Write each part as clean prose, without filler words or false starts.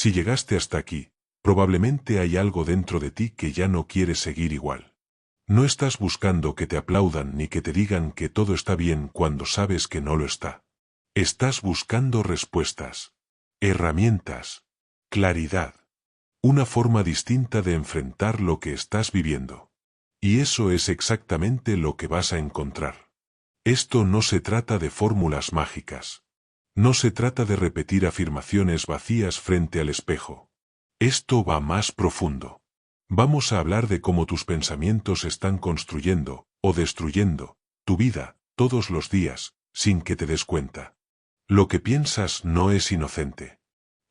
Si llegaste hasta aquí, probablemente hay algo dentro de ti que ya no quiere seguir igual. No estás buscando que te aplaudan ni que te digan que todo está bien cuando sabes que no lo está. Estás buscando respuestas, herramientas, claridad, una forma distinta de enfrentar lo que estás viviendo. Y eso es exactamente lo que vas a encontrar. Esto no se trata de fórmulas mágicas. No se trata de repetir afirmaciones vacías frente al espejo. Esto va más profundo. Vamos a hablar de cómo tus pensamientos están construyendo, o destruyendo, tu vida, todos los días, sin que te des cuenta. Lo que piensas no es inocente.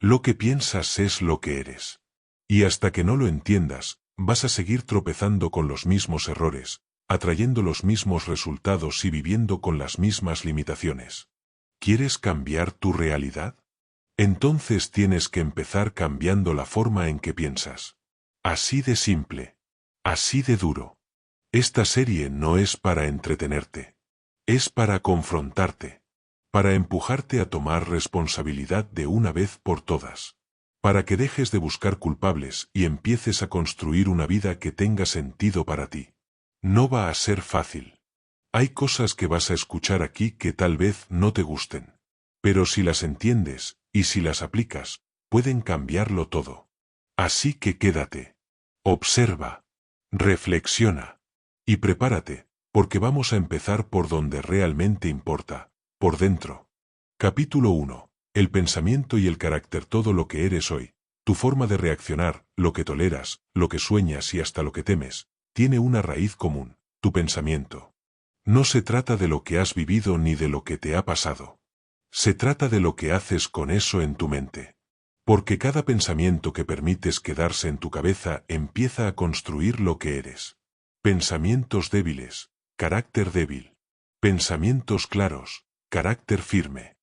Lo que piensas es lo que eres. Y hasta que no lo entiendas, vas a seguir tropezando con los mismos errores, atrayendo los mismos resultados y viviendo con las mismas limitaciones. ¿Quieres cambiar tu realidad? Entonces tienes que empezar cambiando la forma en que piensas. Así de simple. Así de duro. Esta serie no es para entretenerte. Es para confrontarte. Para empujarte a tomar responsabilidad de una vez por todas. Para que dejes de buscar culpables y empieces a construir una vida que tenga sentido para ti. No va a ser fácil. Hay cosas que vas a escuchar aquí que tal vez no te gusten. Pero si las entiendes, y si las aplicas, pueden cambiarlo todo. Así que quédate. Observa. Reflexiona. Y prepárate, porque vamos a empezar por donde realmente importa, por dentro. Capítulo 1. El pensamiento y el carácter. Todo lo que eres hoy, tu forma de reaccionar, lo que toleras, lo que sueñas y hasta lo que temes, tiene una raíz común, tu pensamiento. No se trata de lo que has vivido ni de lo que te ha pasado. Se trata de lo que haces con eso en tu mente. Porque cada pensamiento que permites quedarse en tu cabeza empieza a construir lo que eres. Pensamientos débiles, carácter débil. Pensamientos claros, carácter firme.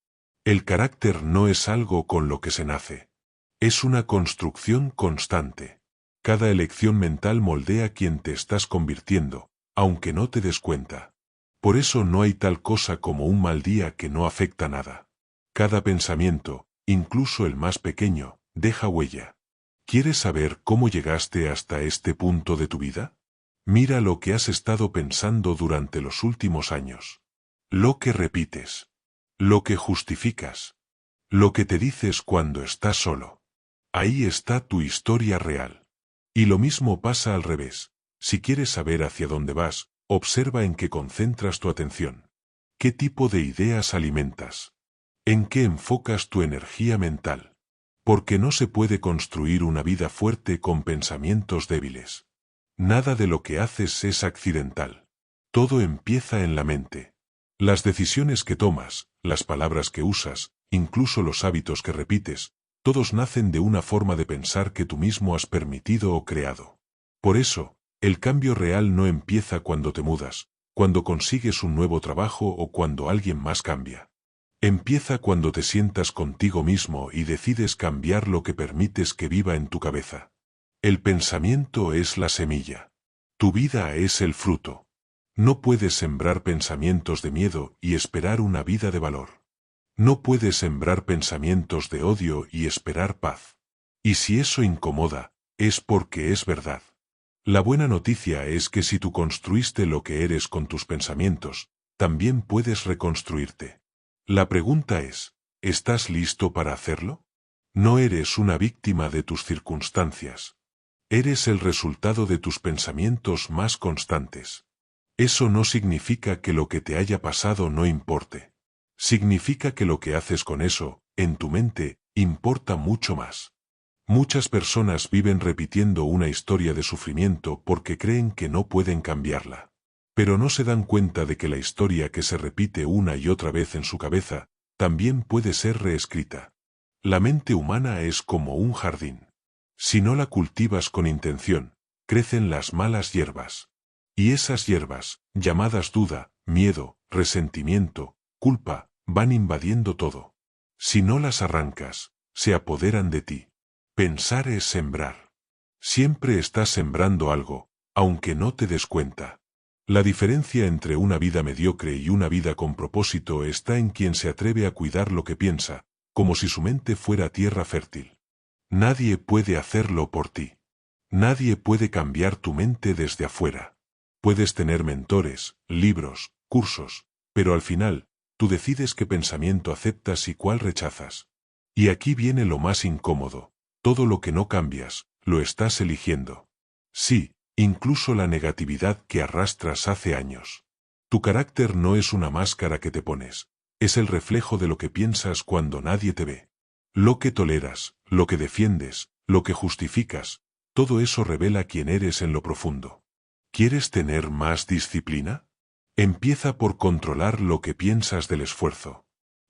El carácter no es algo con lo que se nace. Es una construcción constante. Cada elección mental moldea quien te estás convirtiendo, aunque no te des cuenta. Por eso no hay tal cosa como un mal día que no afecta nada. Cada pensamiento, incluso el más pequeño, deja huella. ¿Quieres saber cómo llegaste hasta este punto de tu vida? Mira lo que has estado pensando durante los últimos años. Lo que repites. Lo que justificas. Lo que te dices cuando estás solo. Ahí está tu historia real. Y lo mismo pasa al revés. Si quieres saber hacia dónde vas, observa en qué concentras tu atención. ¿Qué tipo de ideas alimentas? ¿En qué enfocas tu energía mental? Porque no se puede construir una vida fuerte con pensamientos débiles. Nada de lo que haces es accidental. Todo empieza en la mente. Las decisiones que tomas, las palabras que usas, incluso los hábitos que repites, todos nacen de una forma de pensar que tú mismo has permitido o creado. Por eso, el cambio real no empieza cuando te mudas, cuando consigues un nuevo trabajo o cuando alguien más cambia. Empieza cuando te sientas contigo mismo y decides cambiar lo que permites que viva en tu cabeza. El pensamiento es la semilla. Tu vida es el fruto. No puedes sembrar pensamientos de miedo y esperar una vida de valor. No puedes sembrar pensamientos de odio y esperar paz. Y si eso incomoda, es porque es verdad. La buena noticia es que si tú construiste lo que eres con tus pensamientos, también puedes reconstruirte. La pregunta es, ¿estás listo para hacerlo? No eres una víctima de tus circunstancias. Eres el resultado de tus pensamientos más constantes. Eso no significa que lo que te haya pasado no importe. Significa que lo que haces con eso, en tu mente, importa mucho más. Muchas personas viven repitiendo una historia de sufrimiento porque creen que no pueden cambiarla. Pero no se dan cuenta de que la historia que se repite una y otra vez en su cabeza, también puede ser reescrita. La mente humana es como un jardín. Si no la cultivas con intención, crecen las malas hierbas. Y esas hierbas, llamadas duda, miedo, resentimiento, culpa, van invadiendo todo. Si no las arrancas, se apoderan de ti. Pensar es sembrar. Siempre estás sembrando algo, aunque no te des cuenta. La diferencia entre una vida mediocre y una vida con propósito está en quien se atreve a cuidar lo que piensa, como si su mente fuera tierra fértil. Nadie puede hacerlo por ti. Nadie puede cambiar tu mente desde afuera. Puedes tener mentores, libros, cursos, pero al final, tú decides qué pensamiento aceptas y cuál rechazas. Y aquí viene lo más incómodo. Todo lo que no cambias, lo estás eligiendo. Sí, incluso la negatividad que arrastras hace años. Tu carácter no es una máscara que te pones, es el reflejo de lo que piensas cuando nadie te ve. Lo que toleras, lo que defiendes, lo que justificas, todo eso revela quién eres en lo profundo. ¿Quieres tener más disciplina? Empieza por controlar lo que piensas del esfuerzo.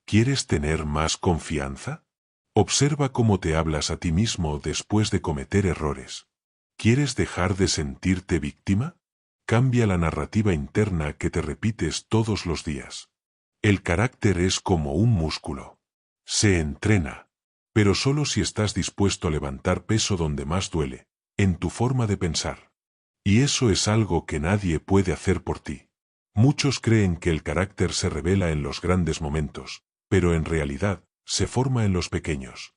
¿Quieres tener más confianza? Observa cómo te hablas a ti mismo después de cometer errores. ¿Quieres dejar de sentirte víctima? Cambia la narrativa interna que te repites todos los días. El carácter es como un músculo. Se entrena, pero solo si estás dispuesto a levantar peso donde más duele, en tu forma de pensar. Y eso es algo que nadie puede hacer por ti. Muchos creen que el carácter se revela en los grandes momentos, pero en realidad, se forma en los pequeños.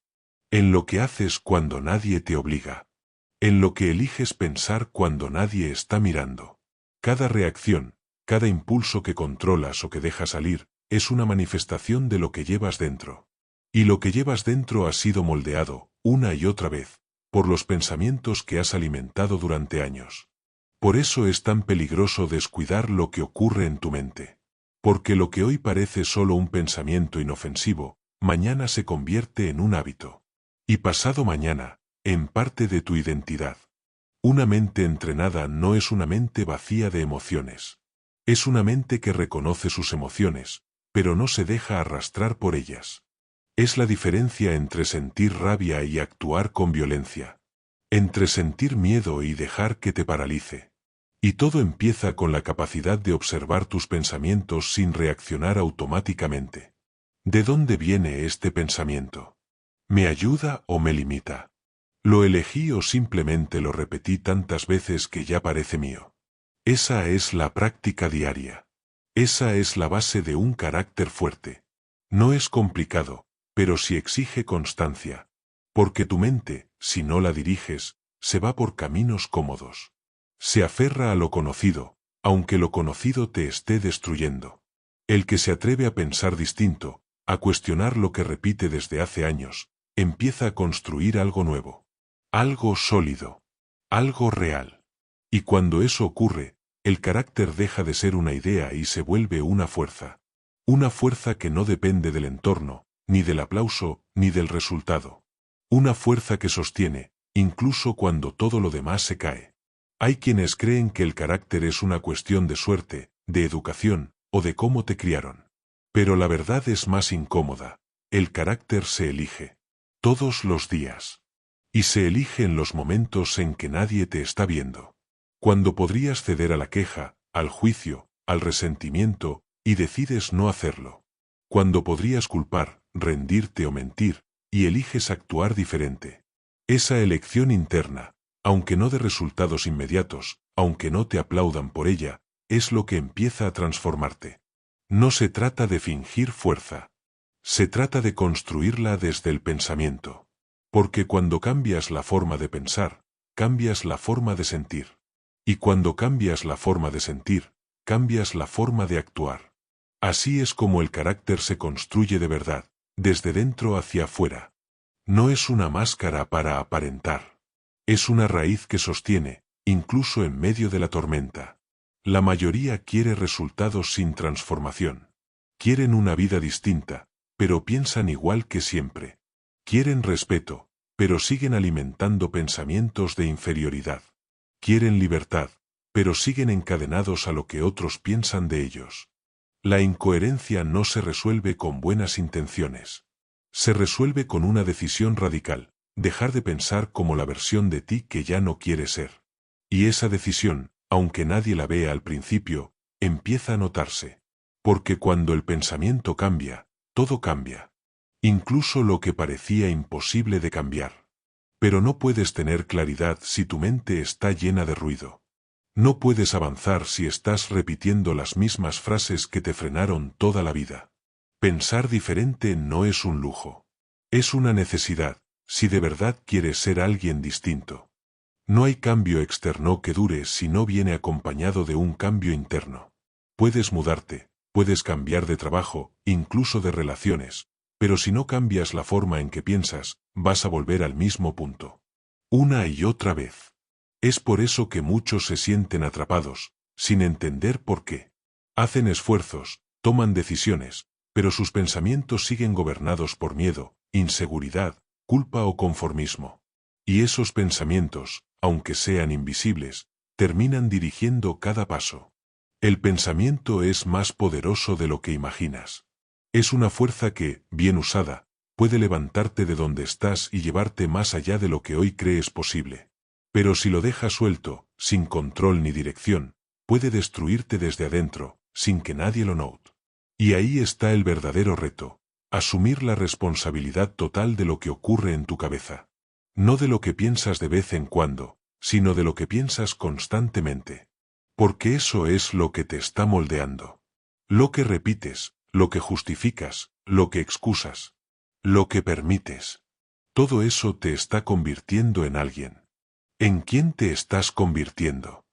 En lo que haces cuando nadie te obliga. En lo que eliges pensar cuando nadie está mirando. Cada reacción, cada impulso que controlas o que dejas salir, es una manifestación de lo que llevas dentro. Y lo que llevas dentro ha sido moldeado, una y otra vez, por los pensamientos que has alimentado durante años. Por eso es tan peligroso descuidar lo que ocurre en tu mente. Porque lo que hoy parece solo un pensamiento inofensivo, mañana se convierte en un hábito. Y pasado mañana, en parte de tu identidad. Una mente entrenada no es una mente vacía de emociones. Es una mente que reconoce sus emociones, pero no se deja arrastrar por ellas. Es la diferencia entre sentir rabia y actuar con violencia. Entre sentir miedo y dejar que te paralice. Y todo empieza con la capacidad de observar tus pensamientos sin reaccionar automáticamente. ¿De dónde viene este pensamiento? ¿Me ayuda o me limita? ¿Lo elegí o simplemente lo repetí tantas veces que ya parece mío? Esa es la práctica diaria. Esa es la base de un carácter fuerte. No es complicado, pero sí exige constancia. Porque tu mente, si no la diriges, se va por caminos cómodos. Se aferra a lo conocido, aunque lo conocido te esté destruyendo. El que se atreve a pensar distinto, a cuestionar lo que repite desde hace años, empieza a construir algo nuevo. Algo sólido. Algo real. Y cuando eso ocurre, el carácter deja de ser una idea y se vuelve una fuerza. Una fuerza que no depende del entorno, ni del aplauso, ni del resultado. Una fuerza que sostiene, incluso cuando todo lo demás se cae. Hay quienes creen que el carácter es una cuestión de suerte, de educación, o de cómo te criaron. Pero la verdad es más incómoda. El carácter se elige. Todos los días. Y se elige en los momentos en que nadie te está viendo. Cuando podrías ceder a la queja, al juicio, al resentimiento, y decides no hacerlo. Cuando podrías culpar, rendirte o mentir, y eliges actuar diferente. Esa elección interna, aunque no de resultados inmediatos, aunque no te aplaudan por ella, es lo que empieza a transformarte. No se trata de fingir fuerza. Se trata de construirla desde el pensamiento. Porque cuando cambias la forma de pensar, cambias la forma de sentir. Y cuando cambias la forma de sentir, cambias la forma de actuar. Así es como el carácter se construye de verdad, desde dentro hacia afuera. No es una máscara para aparentar. Es una raíz que sostiene, incluso en medio de la tormenta. La mayoría quiere resultados sin transformación. Quieren una vida distinta, pero piensan igual que siempre. Quieren respeto, pero siguen alimentando pensamientos de inferioridad. Quieren libertad, pero siguen encadenados a lo que otros piensan de ellos. La incoherencia no se resuelve con buenas intenciones. Se resuelve con una decisión radical, dejar de pensar como la versión de ti que ya no quiere ser. Y esa decisión, aunque nadie la vea al principio, empieza a notarse. Porque cuando el pensamiento cambia, todo cambia. Incluso lo que parecía imposible de cambiar. Pero no puedes tener claridad si tu mente está llena de ruido. No puedes avanzar si estás repitiendo las mismas frases que te frenaron toda la vida. Pensar diferente no es un lujo. Es una necesidad, si de verdad quieres ser alguien distinto. No hay cambio externo que dure si no viene acompañado de un cambio interno. Puedes mudarte, puedes cambiar de trabajo, incluso de relaciones, pero si no cambias la forma en que piensas, vas a volver al mismo punto. Una y otra vez. Es por eso que muchos se sienten atrapados, sin entender por qué. Hacen esfuerzos, toman decisiones, pero sus pensamientos siguen gobernados por miedo, inseguridad, culpa o conformismo. Y esos pensamientos, aunque sean invisibles, terminan dirigiendo cada paso. El pensamiento es más poderoso de lo que imaginas. Es una fuerza que, bien usada, puede levantarte de donde estás y llevarte más allá de lo que hoy crees posible. Pero si lo dejas suelto, sin control ni dirección, puede destruirte desde adentro, sin que nadie lo note. Y ahí está el verdadero reto: asumir la responsabilidad total de lo que ocurre en tu cabeza. No de lo que piensas de vez en cuando, sino de lo que piensas constantemente. Porque eso es lo que te está moldeando. Lo que repites, lo que justificas, lo que excusas, lo que permites. Todo eso te está convirtiendo en alguien. ¿En quién te estás convirtiendo?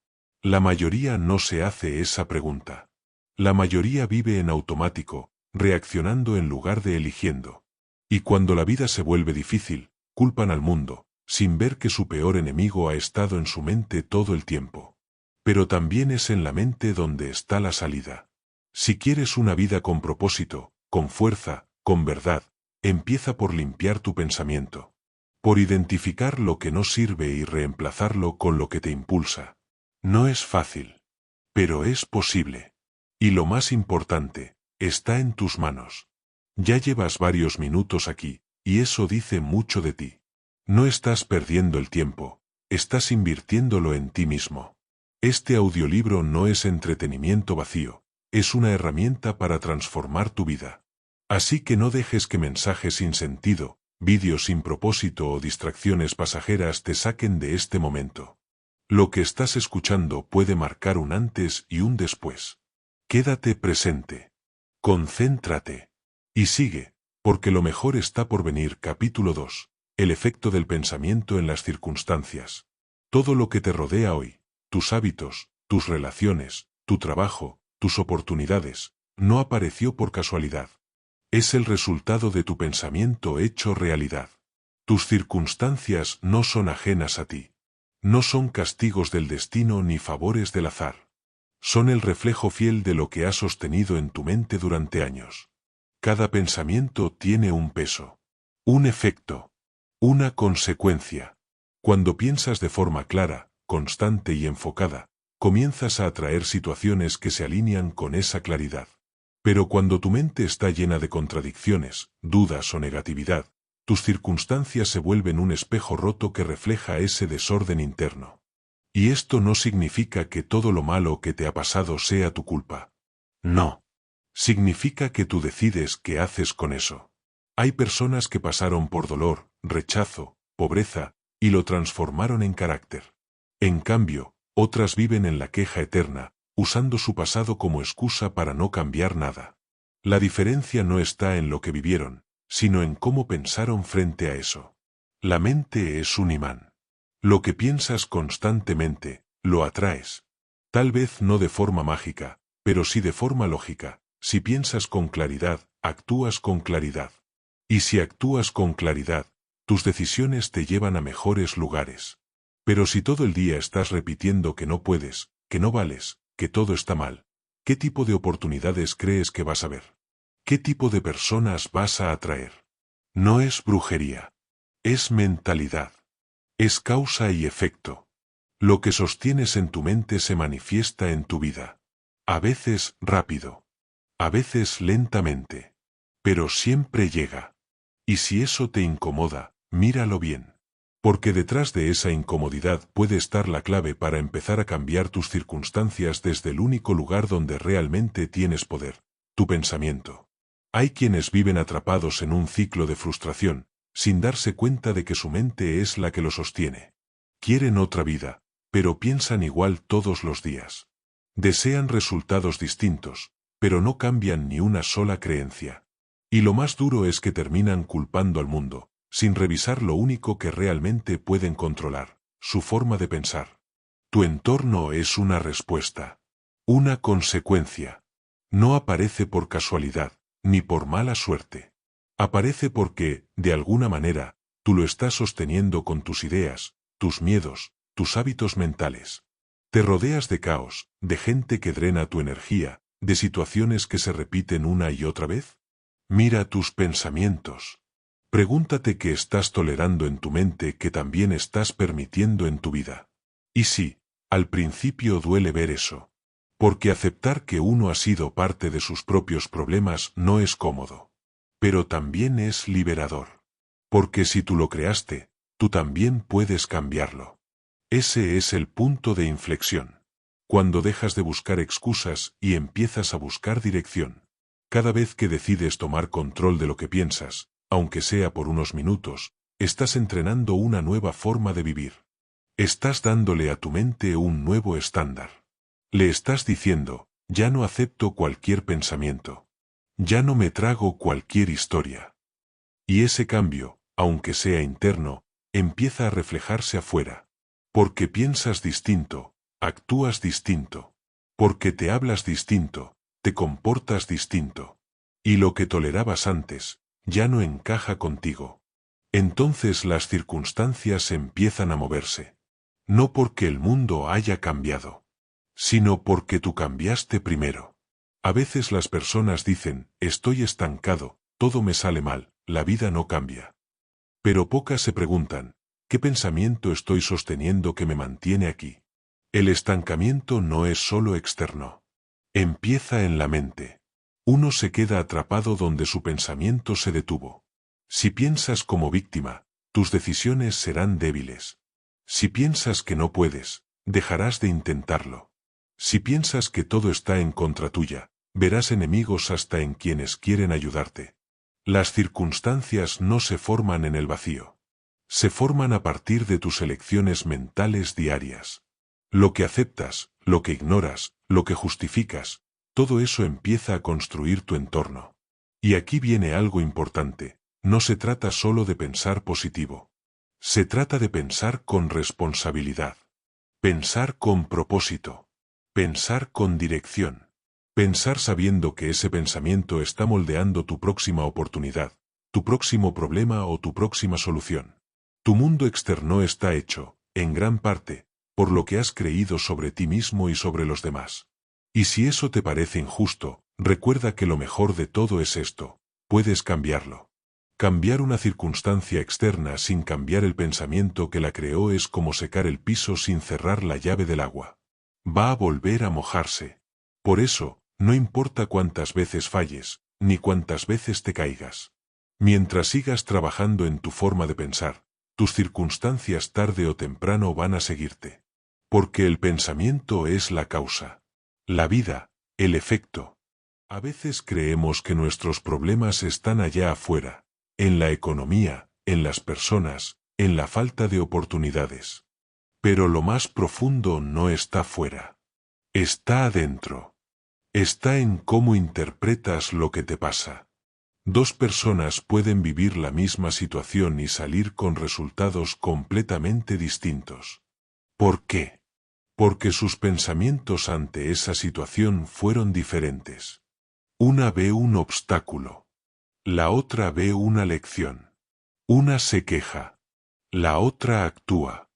La mayoría no se hace esa pregunta. La mayoría vive en automático, reaccionando en lugar de eligiendo. Y cuando la vida se vuelve difícil, culpan al mundo, sin ver que su peor enemigo ha estado en su mente todo el tiempo. Pero también es en la mente donde está la salida. Si quieres una vida con propósito, con fuerza, con verdad, empieza por limpiar tu pensamiento. Por identificar lo que no sirve y reemplazarlo con lo que te impulsa. No es fácil. Pero es posible. Y lo más importante, está en tus manos. Ya llevas varios minutos aquí, y eso dice mucho de ti. No estás perdiendo el tiempo, estás invirtiéndolo en ti mismo. Este audiolibro no es entretenimiento vacío, es una herramienta para transformar tu vida. Así que no dejes que mensajes sin sentido, vídeos sin propósito o distracciones pasajeras te saquen de este momento. Lo que estás escuchando puede marcar un antes y un después. Quédate presente. Concéntrate. Y sigue, porque lo mejor está por venir. Capítulo 2. El efecto del pensamiento en las circunstancias. Todo lo que te rodea hoy, tus hábitos, tus relaciones, tu trabajo, tus oportunidades, no apareció por casualidad. Es el resultado de tu pensamiento hecho realidad. Tus circunstancias no son ajenas a ti. No son castigos del destino ni favores del azar. Son el reflejo fiel de lo que has sostenido en tu mente durante años. Cada pensamiento tiene un peso, un efecto, una consecuencia. Cuando piensas de forma clara, constante y enfocada, comienzas a atraer situaciones que se alinean con esa claridad. Pero cuando tu mente está llena de contradicciones, dudas o negatividad, tus circunstancias se vuelven un espejo roto que refleja ese desorden interno. Y esto no significa que todo lo malo que te ha pasado sea tu culpa. No. Significa que tú decides qué haces con eso. Hay personas que pasaron por dolor, rechazo, pobreza, y lo transformaron en carácter. En cambio, otras viven en la queja eterna, usando su pasado como excusa para no cambiar nada. La diferencia no está en lo que vivieron, sino en cómo pensaron frente a eso. La mente es un imán. Lo que piensas constantemente, lo atraes. Tal vez no de forma mágica, pero sí de forma lógica. Si piensas con claridad, actúas con claridad. Y si actúas con claridad, tus decisiones te llevan a mejores lugares. Pero si todo el día estás repitiendo que no puedes, que no vales, que todo está mal, ¿qué tipo de oportunidades crees que vas a ver? ¿Qué tipo de personas vas a atraer? No es brujería. Es mentalidad. Es causa y efecto. Lo que sostienes en tu mente se manifiesta en tu vida. A veces rápido. A veces lentamente. Pero siempre llega. Y si eso te incomoda, míralo bien. Porque detrás de esa incomodidad puede estar la clave para empezar a cambiar tus circunstancias desde el único lugar donde realmente tienes poder, tu pensamiento. Hay quienes viven atrapados en un ciclo de frustración, sin darse cuenta de que su mente es la que lo sostiene. Quieren otra vida, pero piensan igual todos los días. Desean resultados distintos, pero no cambian ni una sola creencia. Y lo más duro es que terminan culpando al mundo, sin revisar lo único que realmente pueden controlar, su forma de pensar. Tu entorno es una respuesta, una consecuencia. No aparece por casualidad, ni por mala suerte. Aparece porque, de alguna manera, tú lo estás sosteniendo con tus ideas, tus miedos, tus hábitos mentales. Te rodeas de caos, de gente que drena tu energía, de situaciones que se repiten una y otra vez. Mira tus pensamientos. Pregúntate qué estás tolerando en tu mente que también estás permitiendo en tu vida. Y sí, al principio duele ver eso. Porque aceptar que uno ha sido parte de sus propios problemas no es cómodo. Pero también es liberador. Porque si tú lo creaste, tú también puedes cambiarlo. Ese es el punto de inflexión. Cuando dejas de buscar excusas y empiezas a buscar dirección. Cada vez que decides tomar control de lo que piensas, aunque sea por unos minutos, estás entrenando una nueva forma de vivir. Estás dándole a tu mente un nuevo estándar. Le estás diciendo, ya no acepto cualquier pensamiento. Ya no me trago cualquier historia. Y ese cambio, aunque sea interno, empieza a reflejarse afuera. Porque piensas distinto, actúas distinto. Porque te hablas distinto, te comportas distinto. Y lo que tolerabas antes, ya no encaja contigo. Entonces las circunstancias empiezan a moverse. No porque el mundo haya cambiado, sino porque tú cambiaste primero. A veces las personas dicen, estoy estancado, todo me sale mal, la vida no cambia. Pero pocas se preguntan, ¿qué pensamiento estoy sosteniendo que me mantiene aquí? El estancamiento no es solo externo. Empieza en la mente. Uno se queda atrapado donde su pensamiento se detuvo. Si piensas como víctima, tus decisiones serán débiles. Si piensas que no puedes, dejarás de intentarlo. Si piensas que todo está en contra tuya, verás enemigos hasta en quienes quieren ayudarte. Las circunstancias no se forman en el vacío. Se forman a partir de tus elecciones mentales diarias. Lo que aceptas, lo que ignoras, lo que justificas, todo eso empieza a construir tu entorno. Y aquí viene algo importante, no se trata solo de pensar positivo. Se trata de pensar con responsabilidad. Pensar con propósito. Pensar con dirección. Pensar sabiendo que ese pensamiento está moldeando tu próxima oportunidad, tu próximo problema o tu próxima solución. Tu mundo externo está hecho, en gran parte, por lo que has creído sobre ti mismo y sobre los demás. Y si eso te parece injusto, recuerda que lo mejor de todo es esto, puedes cambiarlo. Cambiar una circunstancia externa sin cambiar el pensamiento que la creó es como secar el piso sin cerrar la llave del agua. Va a volver a mojarse. Por eso, no importa cuántas veces falles, ni cuántas veces te caigas. Mientras sigas trabajando en tu forma de pensar, tus circunstancias tarde o temprano van a seguirte. Porque el pensamiento es la causa. La vida, el efecto. A veces creemos que nuestros problemas están allá afuera, en la economía, en las personas, en la falta de oportunidades. Pero lo más profundo no está fuera. Está adentro. Está en cómo interpretas lo que te pasa. Dos personas pueden vivir la misma situación y salir con resultados completamente distintos. ¿Por qué? Porque sus pensamientos ante esa situación fueron diferentes. Una ve un obstáculo. La otra ve una lección. Una se queja. La otra actúa.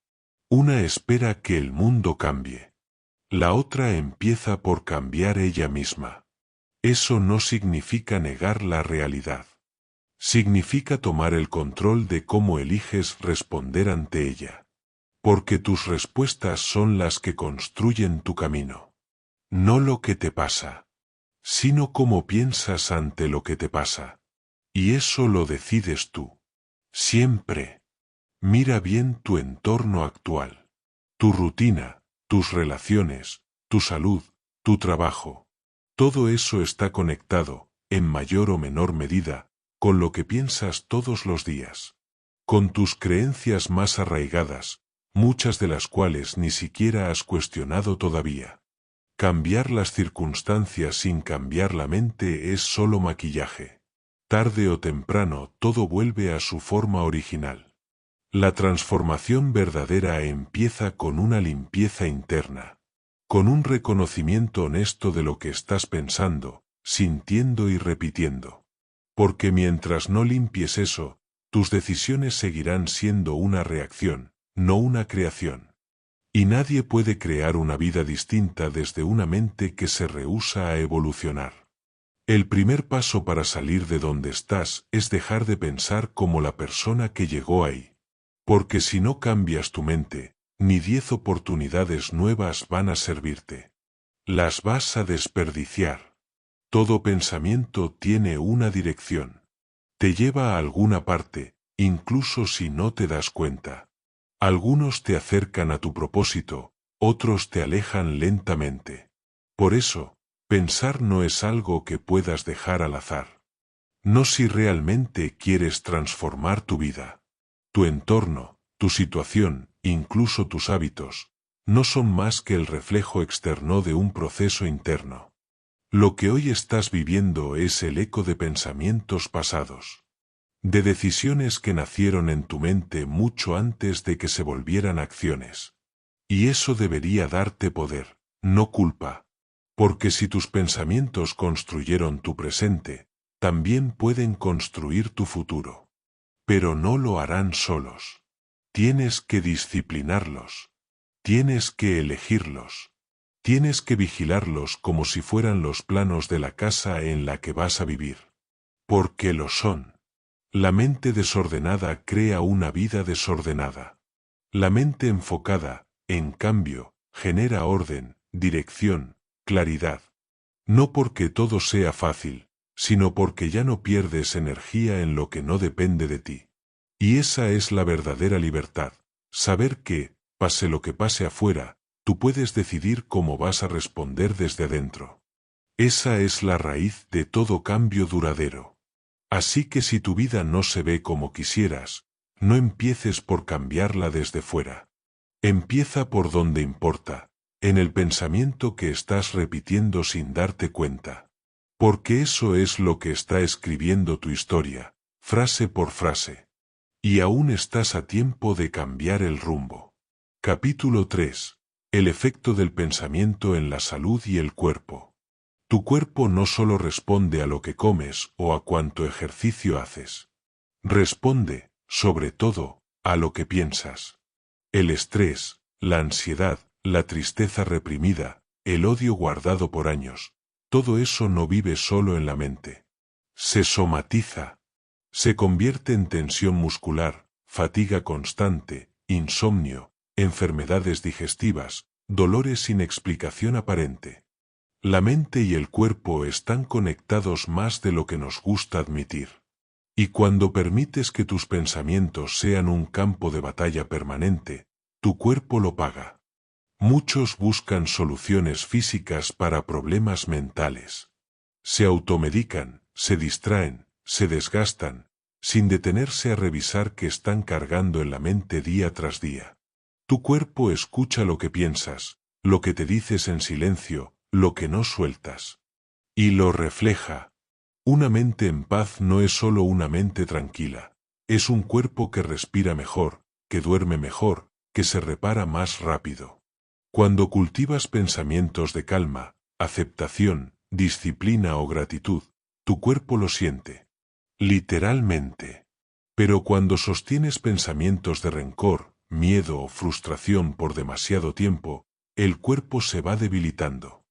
Una espera que el mundo cambie. La otra empieza por cambiar ella misma. Eso no significa negar la realidad. Significa tomar el control de cómo eliges responder ante ella. Porque tus respuestas son las que construyen tu camino. No lo que te pasa, sino cómo piensas ante lo que te pasa. Y eso lo decides tú. Siempre. Mira bien tu entorno actual. Tu rutina, tus relaciones, tu salud, tu trabajo. Todo eso está conectado, en mayor o menor medida, con lo que piensas todos los días. Con tus creencias más arraigadas, muchas de las cuales ni siquiera has cuestionado todavía. Cambiar las circunstancias sin cambiar la mente es solo maquillaje. tarde o temprano todo vuelve a su forma original. La transformación verdadera empieza con una limpieza interna, con un reconocimiento honesto de lo que estás pensando, sintiendo y repitiendo. Porque mientras no limpies eso, tus decisiones seguirán siendo una reacción, no una creación. Y nadie puede crear una vida distinta desde una mente que se rehúsa a evolucionar. El primer paso para salir de donde estás es dejar de pensar como la persona que llegó ahí. Porque si no cambias tu mente, ni 10 oportunidades nuevas van a servirte. Las vas a desperdiciar. Todo pensamiento tiene una dirección. Te lleva a alguna parte, incluso si no te das cuenta. Algunos te acercan a tu propósito, otros te alejan lentamente. Por eso, pensar no es algo que puedas dejar al azar. No si realmente quieres transformar tu vida. Tu entorno, tu situación, incluso tus hábitos, no son más que el reflejo externo de un proceso interno. Lo que hoy estás viviendo es el eco de pensamientos pasados. De decisiones que nacieron en tu mente mucho antes de que se volvieran acciones. Y eso debería darte poder, no culpa. Porque si tus pensamientos construyeron tu presente, también pueden construir tu futuro. Pero no lo harán solos. Tienes que disciplinarlos. Tienes que elegirlos. Tienes que vigilarlos como si fueran los planos de la casa en la que vas a vivir. Porque lo son. La mente desordenada crea una vida desordenada. La mente enfocada, en cambio, genera orden, dirección, claridad. No porque todo sea fácil, sino porque ya no pierdes energía en lo que no depende de ti. Y esa es la verdadera libertad, saber que, pase lo que pase afuera, tú puedes decidir cómo vas a responder desde adentro. Esa es la raíz de todo cambio duradero. Así que si tu vida no se ve como quisieras, no empieces por cambiarla desde fuera. Empieza por donde importa, en el pensamiento que estás repitiendo sin darte cuenta. Porque eso es lo que está escribiendo tu historia, frase por frase. Y aún estás a tiempo de cambiar el rumbo. Capítulo 3. El efecto del pensamiento en la salud y el cuerpo. Tu cuerpo no solo responde a lo que comes o a cuánto ejercicio haces. Responde, sobre todo, a lo que piensas. El estrés, la ansiedad, la tristeza reprimida, el odio guardado por años, todo eso no vive solo en la mente. Se somatiza. Se convierte en tensión muscular, fatiga constante, insomnio, enfermedades digestivas, dolores sin explicación aparente. La mente y el cuerpo están conectados más de lo que nos gusta admitir. Y cuando permites que tus pensamientos sean un campo de batalla permanente, tu cuerpo lo paga. Muchos buscan soluciones físicas para problemas mentales. Se automedican, se distraen, se desgastan, sin detenerse a revisar qué están cargando en la mente día tras día. Tu cuerpo escucha lo que piensas, lo que te dices en silencio, lo que no sueltas. Y lo refleja. Una mente en paz no es solo una mente tranquila, es un cuerpo que respira mejor, que duerme mejor, que se repara más rápido. Cuando cultivas pensamientos de calma, aceptación, disciplina o gratitud, tu cuerpo lo siente. Literalmente. Pero cuando sostienes pensamientos de rencor, miedo o frustración por demasiado tiempo, el cuerpo se va debilitando.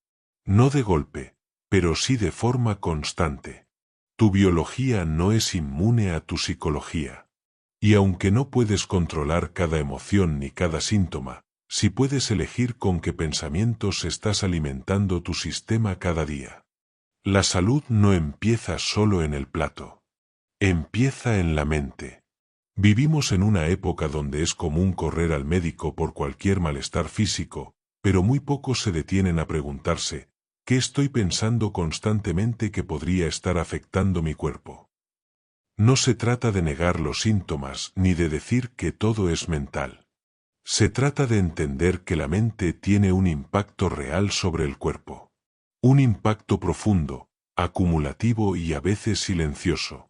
No de golpe, pero sí de forma constante. Tu biología no es inmune a tu psicología. Y aunque no puedes controlar cada emoción ni cada síntoma, sí puedes elegir con qué pensamientos estás alimentando tu sistema cada día. La salud no empieza solo en el plato. Empieza en la mente. Vivimos en una época donde es común correr al médico por cualquier malestar físico, pero muy pocos se detienen a preguntarse, ¿qué estoy pensando constantemente que podría estar afectando mi cuerpo? No se trata de negar los síntomas ni de decir que todo es mental. Se trata de entender que la mente tiene un impacto real sobre el cuerpo. Un impacto profundo, acumulativo y a veces silencioso.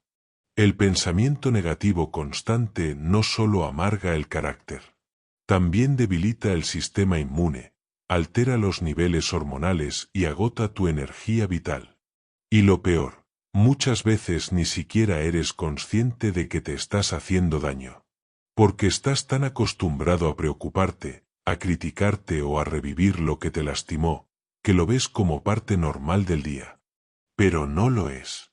El pensamiento negativo constante no solo amarga el carácter, también debilita el sistema inmune, altera los niveles hormonales y agota tu energía vital. Y lo peor, muchas veces ni siquiera eres consciente de que te estás haciendo daño. Porque estás tan acostumbrado a preocuparte, a criticarte o a revivir lo que te lastimó, que lo ves como parte normal del día. Pero no lo es.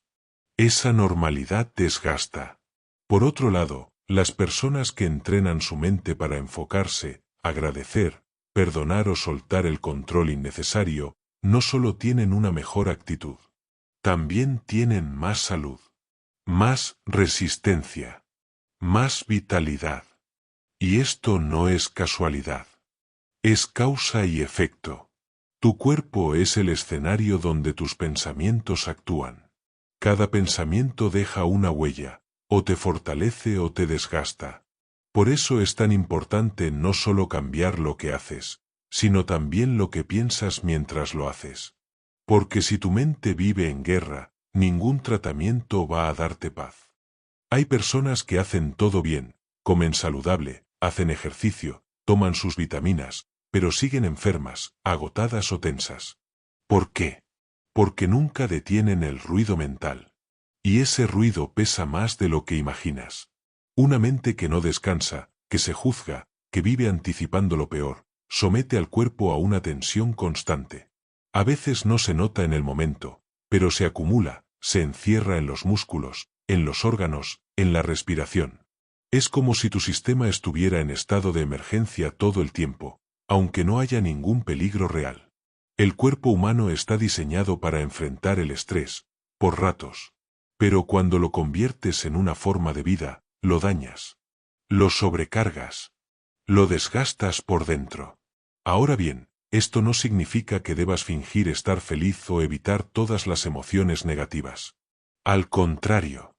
Esa normalidad desgasta. Por otro lado, las personas que entrenan su mente para enfocarse, agradecer, perdonar o soltar el control innecesario, no solo tienen una mejor actitud, también tienen más salud, más resistencia, más vitalidad. Y esto no es casualidad. Es causa y efecto. Tu cuerpo es el escenario donde tus pensamientos actúan. Cada pensamiento deja una huella, o te fortalece o te desgasta. Por eso es tan importante no solo cambiar lo que haces, sino también lo que piensas mientras lo haces. Porque si tu mente vive en guerra, ningún tratamiento va a darte paz. Hay personas que hacen todo bien, comen saludable, hacen ejercicio, toman sus vitaminas, pero siguen enfermas, agotadas o tensas. ¿Por qué? Porque nunca detienen el ruido mental. Y ese ruido pesa más de lo que imaginas. Una mente que no descansa, que se juzga, que vive anticipando lo peor, somete al cuerpo a una tensión constante. A veces no se nota en el momento, pero se acumula, se encierra en los músculos, en los órganos, en la respiración. Es como si tu sistema estuviera en estado de emergencia todo el tiempo, aunque no haya ningún peligro real. El cuerpo humano está diseñado para enfrentar el estrés, por ratos. Pero cuando lo conviertes en una forma de vida, lo dañas. Lo sobrecargas. Lo desgastas por dentro. Ahora bien, esto no significa que debas fingir estar feliz o evitar todas las emociones negativas. Al contrario,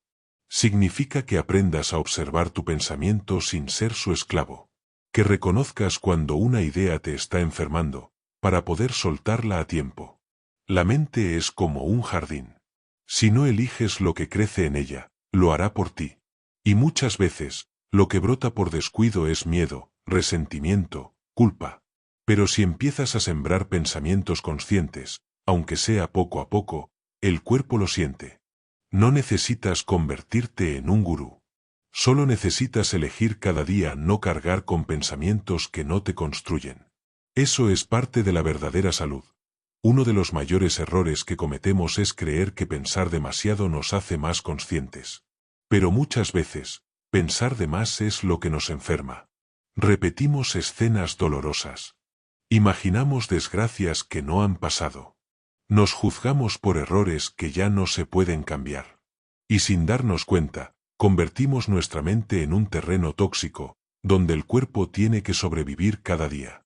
significa que aprendas a observar tu pensamiento sin ser su esclavo. Que reconozcas cuando una idea te está enfermando, para poder soltarla a tiempo. La mente es como un jardín. Si no eliges lo que crece en ella, lo hará por ti. Y muchas veces, lo que brota por descuido es miedo, resentimiento, culpa. Pero si empiezas a sembrar pensamientos conscientes, aunque sea poco a poco, el cuerpo lo siente. No necesitas convertirte en un gurú. Solo necesitas elegir cada día no cargar con pensamientos que no te construyen. Eso es parte de la verdadera salud. Uno de los mayores errores que cometemos es creer que pensar demasiado nos hace más conscientes. Pero muchas veces, pensar de más es lo que nos enferma. Repetimos escenas dolorosas. Imaginamos desgracias que no han pasado. Nos juzgamos por errores que ya no se pueden cambiar. Y sin darnos cuenta, convertimos nuestra mente en un terreno tóxico, donde el cuerpo tiene que sobrevivir cada día.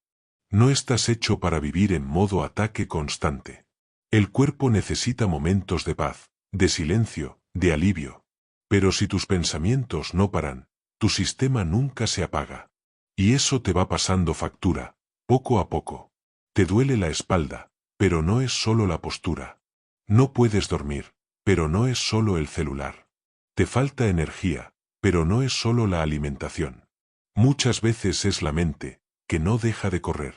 No estás hecho para vivir en modo ataque constante. El cuerpo necesita momentos de paz, de silencio, de alivio. Pero si tus pensamientos no paran, tu sistema nunca se apaga. Y eso te va pasando factura, poco a poco. Te duele la espalda, pero no es solo la postura. No puedes dormir, pero no es solo el celular. Te falta energía, pero no es solo la alimentación. Muchas veces es la mente, que no deja de correr.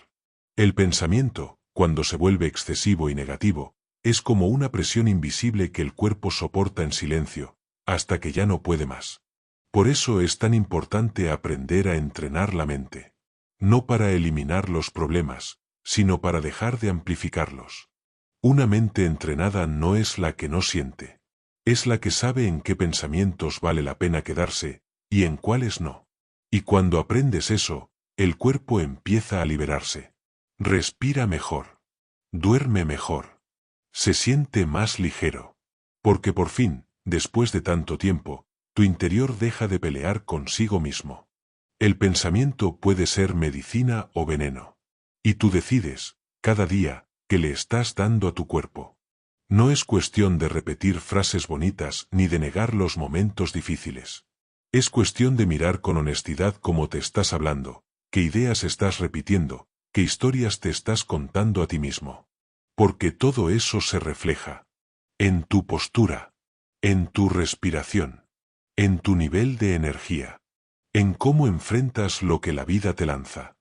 El pensamiento, cuando se vuelve excesivo y negativo, es como una presión invisible que el cuerpo soporta en silencio, hasta que ya no puede más. Por eso es tan importante aprender a entrenar la mente. No para eliminar los problemas, sino para dejar de amplificarlos. Una mente entrenada no es la que no siente. Es la que sabe en qué pensamientos vale la pena quedarse, y en cuáles no. Y cuando aprendes eso, el cuerpo empieza a liberarse. Respira mejor. Duerme mejor. Se siente más ligero. Porque por fin, después de tanto tiempo, tu interior deja de pelear consigo mismo. El pensamiento puede ser medicina o veneno. Y tú decides, cada día, que le estás dando a tu cuerpo. No es cuestión de repetir frases bonitas ni de negar los momentos difíciles. Es cuestión de mirar con honestidad cómo te estás hablando, qué ideas estás repitiendo, qué historias te estás contando a ti mismo. Porque todo eso se refleja en tu postura, en tu respiración, en tu nivel de energía, en cómo enfrentas lo que la vida te lanza.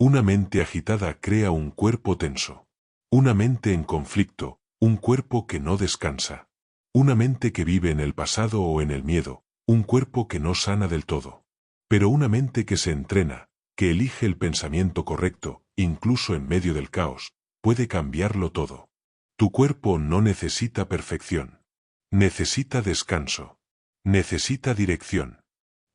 Una mente agitada crea un cuerpo tenso. Una mente en conflicto, un cuerpo que no descansa. Una mente que vive en el pasado o en el miedo, un cuerpo que no sana del todo. Pero una mente que se entrena, que elige el pensamiento correcto, incluso en medio del caos, puede cambiarlo todo. Tu cuerpo no necesita perfección. Necesita descanso. Necesita dirección.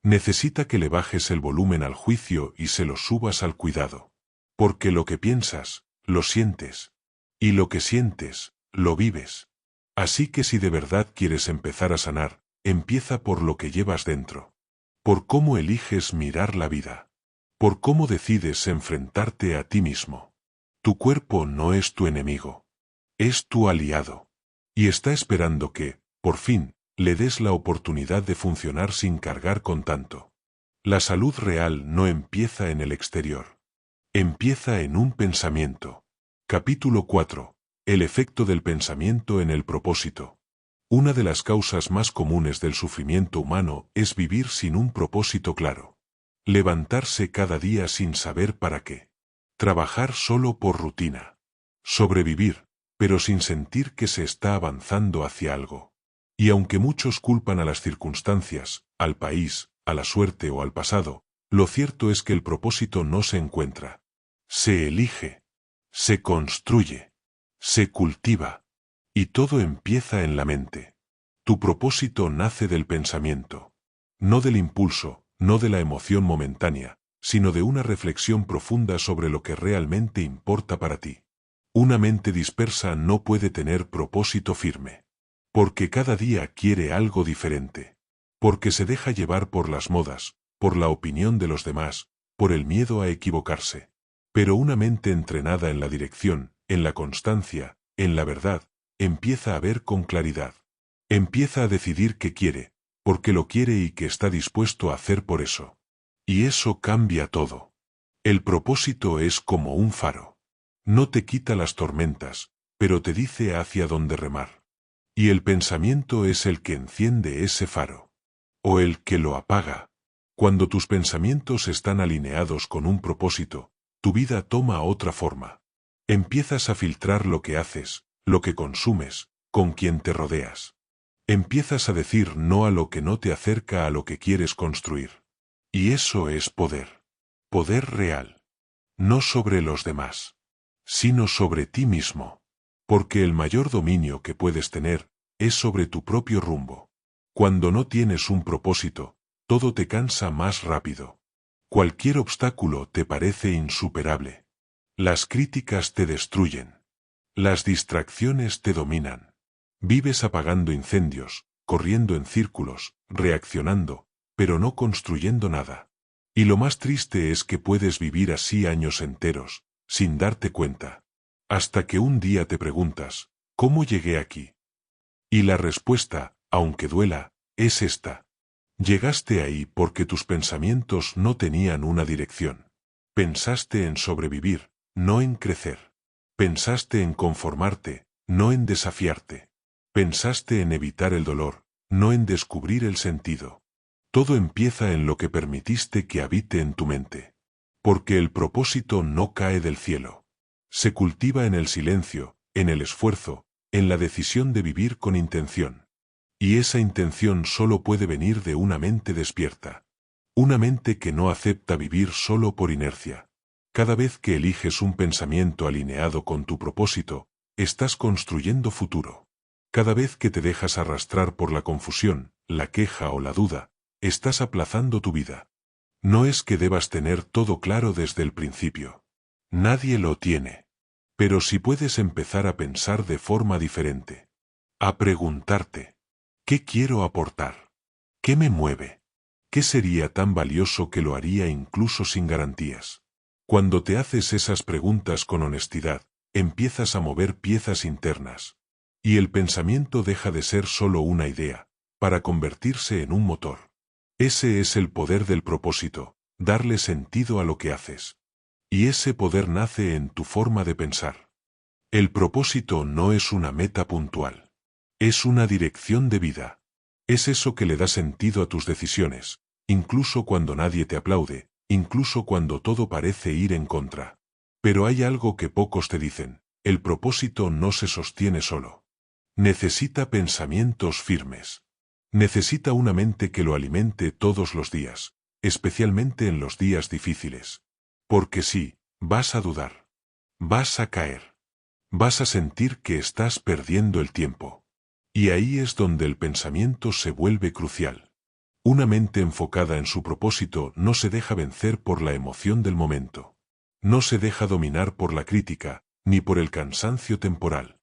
Necesita que le bajes el volumen al juicio y se lo subas al cuidado. Porque lo que piensas, lo sientes. Y lo que sientes, lo vives. Así que si de verdad quieres empezar a sanar, empieza por lo que llevas dentro. Por cómo eliges mirar la vida. Por cómo decides enfrentarte a ti mismo. Tu cuerpo no es tu enemigo. Es tu aliado. Y está esperando que, por fin, le des la oportunidad de funcionar sin cargar con tanto. La salud real no empieza en el exterior. Empieza en un pensamiento. Capítulo 4. El efecto del pensamiento en el propósito. Una de las causas más comunes del sufrimiento humano es vivir sin un propósito claro. Levantarse cada día sin saber para qué. Trabajar solo por rutina. Sobrevivir, pero sin sentir que se está avanzando hacia algo. Y aunque muchos culpan a las circunstancias, al país, a la suerte o al pasado, lo cierto es que el propósito no se encuentra. Se elige. Se construye. Se cultiva. Y todo empieza en la mente. Tu propósito nace del pensamiento. No del impulso, no de la emoción momentánea, sino de una reflexión profunda sobre lo que realmente importa para ti. Una mente dispersa no puede tener propósito firme. Porque cada día quiere algo diferente. Porque se deja llevar por las modas, por la opinión de los demás, por el miedo a equivocarse. Pero una mente entrenada en la dirección, en la constancia, en la verdad, empieza a ver con claridad. Empieza a decidir qué quiere, porque lo quiere y qué está dispuesto a hacer por eso. Y eso cambia todo. El propósito es como un faro. No te quita las tormentas, pero te dice hacia dónde remar. Y el pensamiento es el que enciende ese faro. O el que lo apaga. Cuando tus pensamientos están alineados con un propósito, tu vida toma otra forma. Empiezas a filtrar lo que haces, lo que consumes, con quien te rodeas. Empiezas a decir no a lo que no te acerca a lo que quieres construir. Y eso es poder. Poder real. No sobre los demás, sino sobre ti mismo. Porque el mayor dominio que puedes tener es sobre tu propio rumbo. Cuando no tienes un propósito, todo te cansa más rápido. Cualquier obstáculo te parece insuperable. Las críticas te destruyen. Las distracciones te dominan. Vives apagando incendios, corriendo en círculos, reaccionando, pero no construyendo nada. Y lo más triste es que puedes vivir así años enteros, sin darte cuenta. Hasta que un día te preguntas, ¿cómo llegué aquí? Y la respuesta, aunque duela, es esta. Llegaste ahí porque tus pensamientos no tenían una dirección. Pensaste en sobrevivir, no en crecer. Pensaste en conformarte, no en desafiarte. Pensaste en evitar el dolor, no en descubrir el sentido. Todo empieza en lo que permitiste que habite en tu mente. Porque el propósito no cae del cielo. Se cultiva en el silencio, en el esfuerzo, en la decisión de vivir con intención. Y esa intención solo puede venir de una mente despierta. Una mente que no acepta vivir solo por inercia. Cada vez que eliges un pensamiento alineado con tu propósito, estás construyendo futuro. Cada vez que te dejas arrastrar por la confusión, la queja o la duda, estás aplazando tu vida. No es que debas tener todo claro desde el principio. Nadie lo tiene. Pero si puedes empezar a pensar de forma diferente. A preguntarte. ¿Qué quiero aportar? ¿Qué me mueve? ¿Qué sería tan valioso que lo haría incluso sin garantías? Cuando te haces esas preguntas con honestidad, empiezas a mover piezas internas. Y el pensamiento deja de ser solo una idea, para convertirse en un motor. Ese es el poder del propósito, darle sentido a lo que haces. Y ese poder nace en tu forma de pensar. El propósito no es una meta puntual. Es una dirección de vida. Es eso que le da sentido a tus decisiones, incluso cuando nadie te aplaude, incluso cuando todo parece ir en contra. Pero hay algo que pocos te dicen: el propósito no se sostiene solo. Necesita pensamientos firmes. Necesita una mente que lo alimente todos los días, especialmente en los días difíciles. Porque sí, vas a dudar. Vas a caer. Vas a sentir que estás perdiendo el tiempo. Y ahí es donde el pensamiento se vuelve crucial. Una mente enfocada en su propósito no se deja vencer por la emoción del momento. No se deja dominar por la crítica, ni por el cansancio temporal.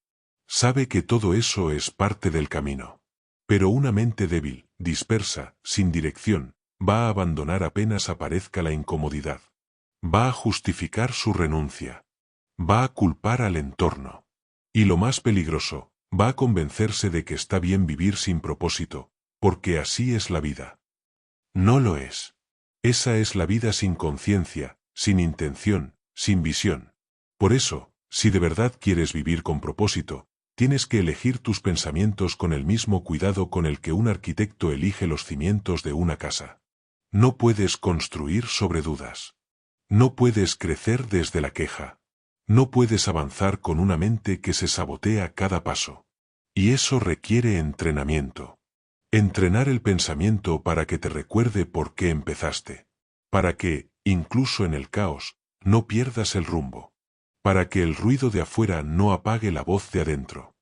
Sabe que todo eso es parte del camino. Pero una mente débil, dispersa, sin dirección, va a abandonar apenas aparezca la incomodidad. Va a justificar su renuncia. Va a culpar al entorno. Y lo más peligroso, va a convencerse de que está bien vivir sin propósito, porque así es la vida. No lo es. Esa es la vida sin conciencia, sin intención, sin visión. Por eso, si de verdad quieres vivir con propósito, tienes que elegir tus pensamientos con el mismo cuidado con el que un arquitecto elige los cimientos de una casa. No puedes construir sobre dudas. No puedes crecer desde la queja. No puedes avanzar con una mente que se sabotea cada paso. Y eso requiere entrenamiento. Entrenar el pensamiento para que te recuerde por qué empezaste. Para que, incluso en el caos, no pierdas el rumbo. Para que el ruido de afuera no apague la voz de adentro.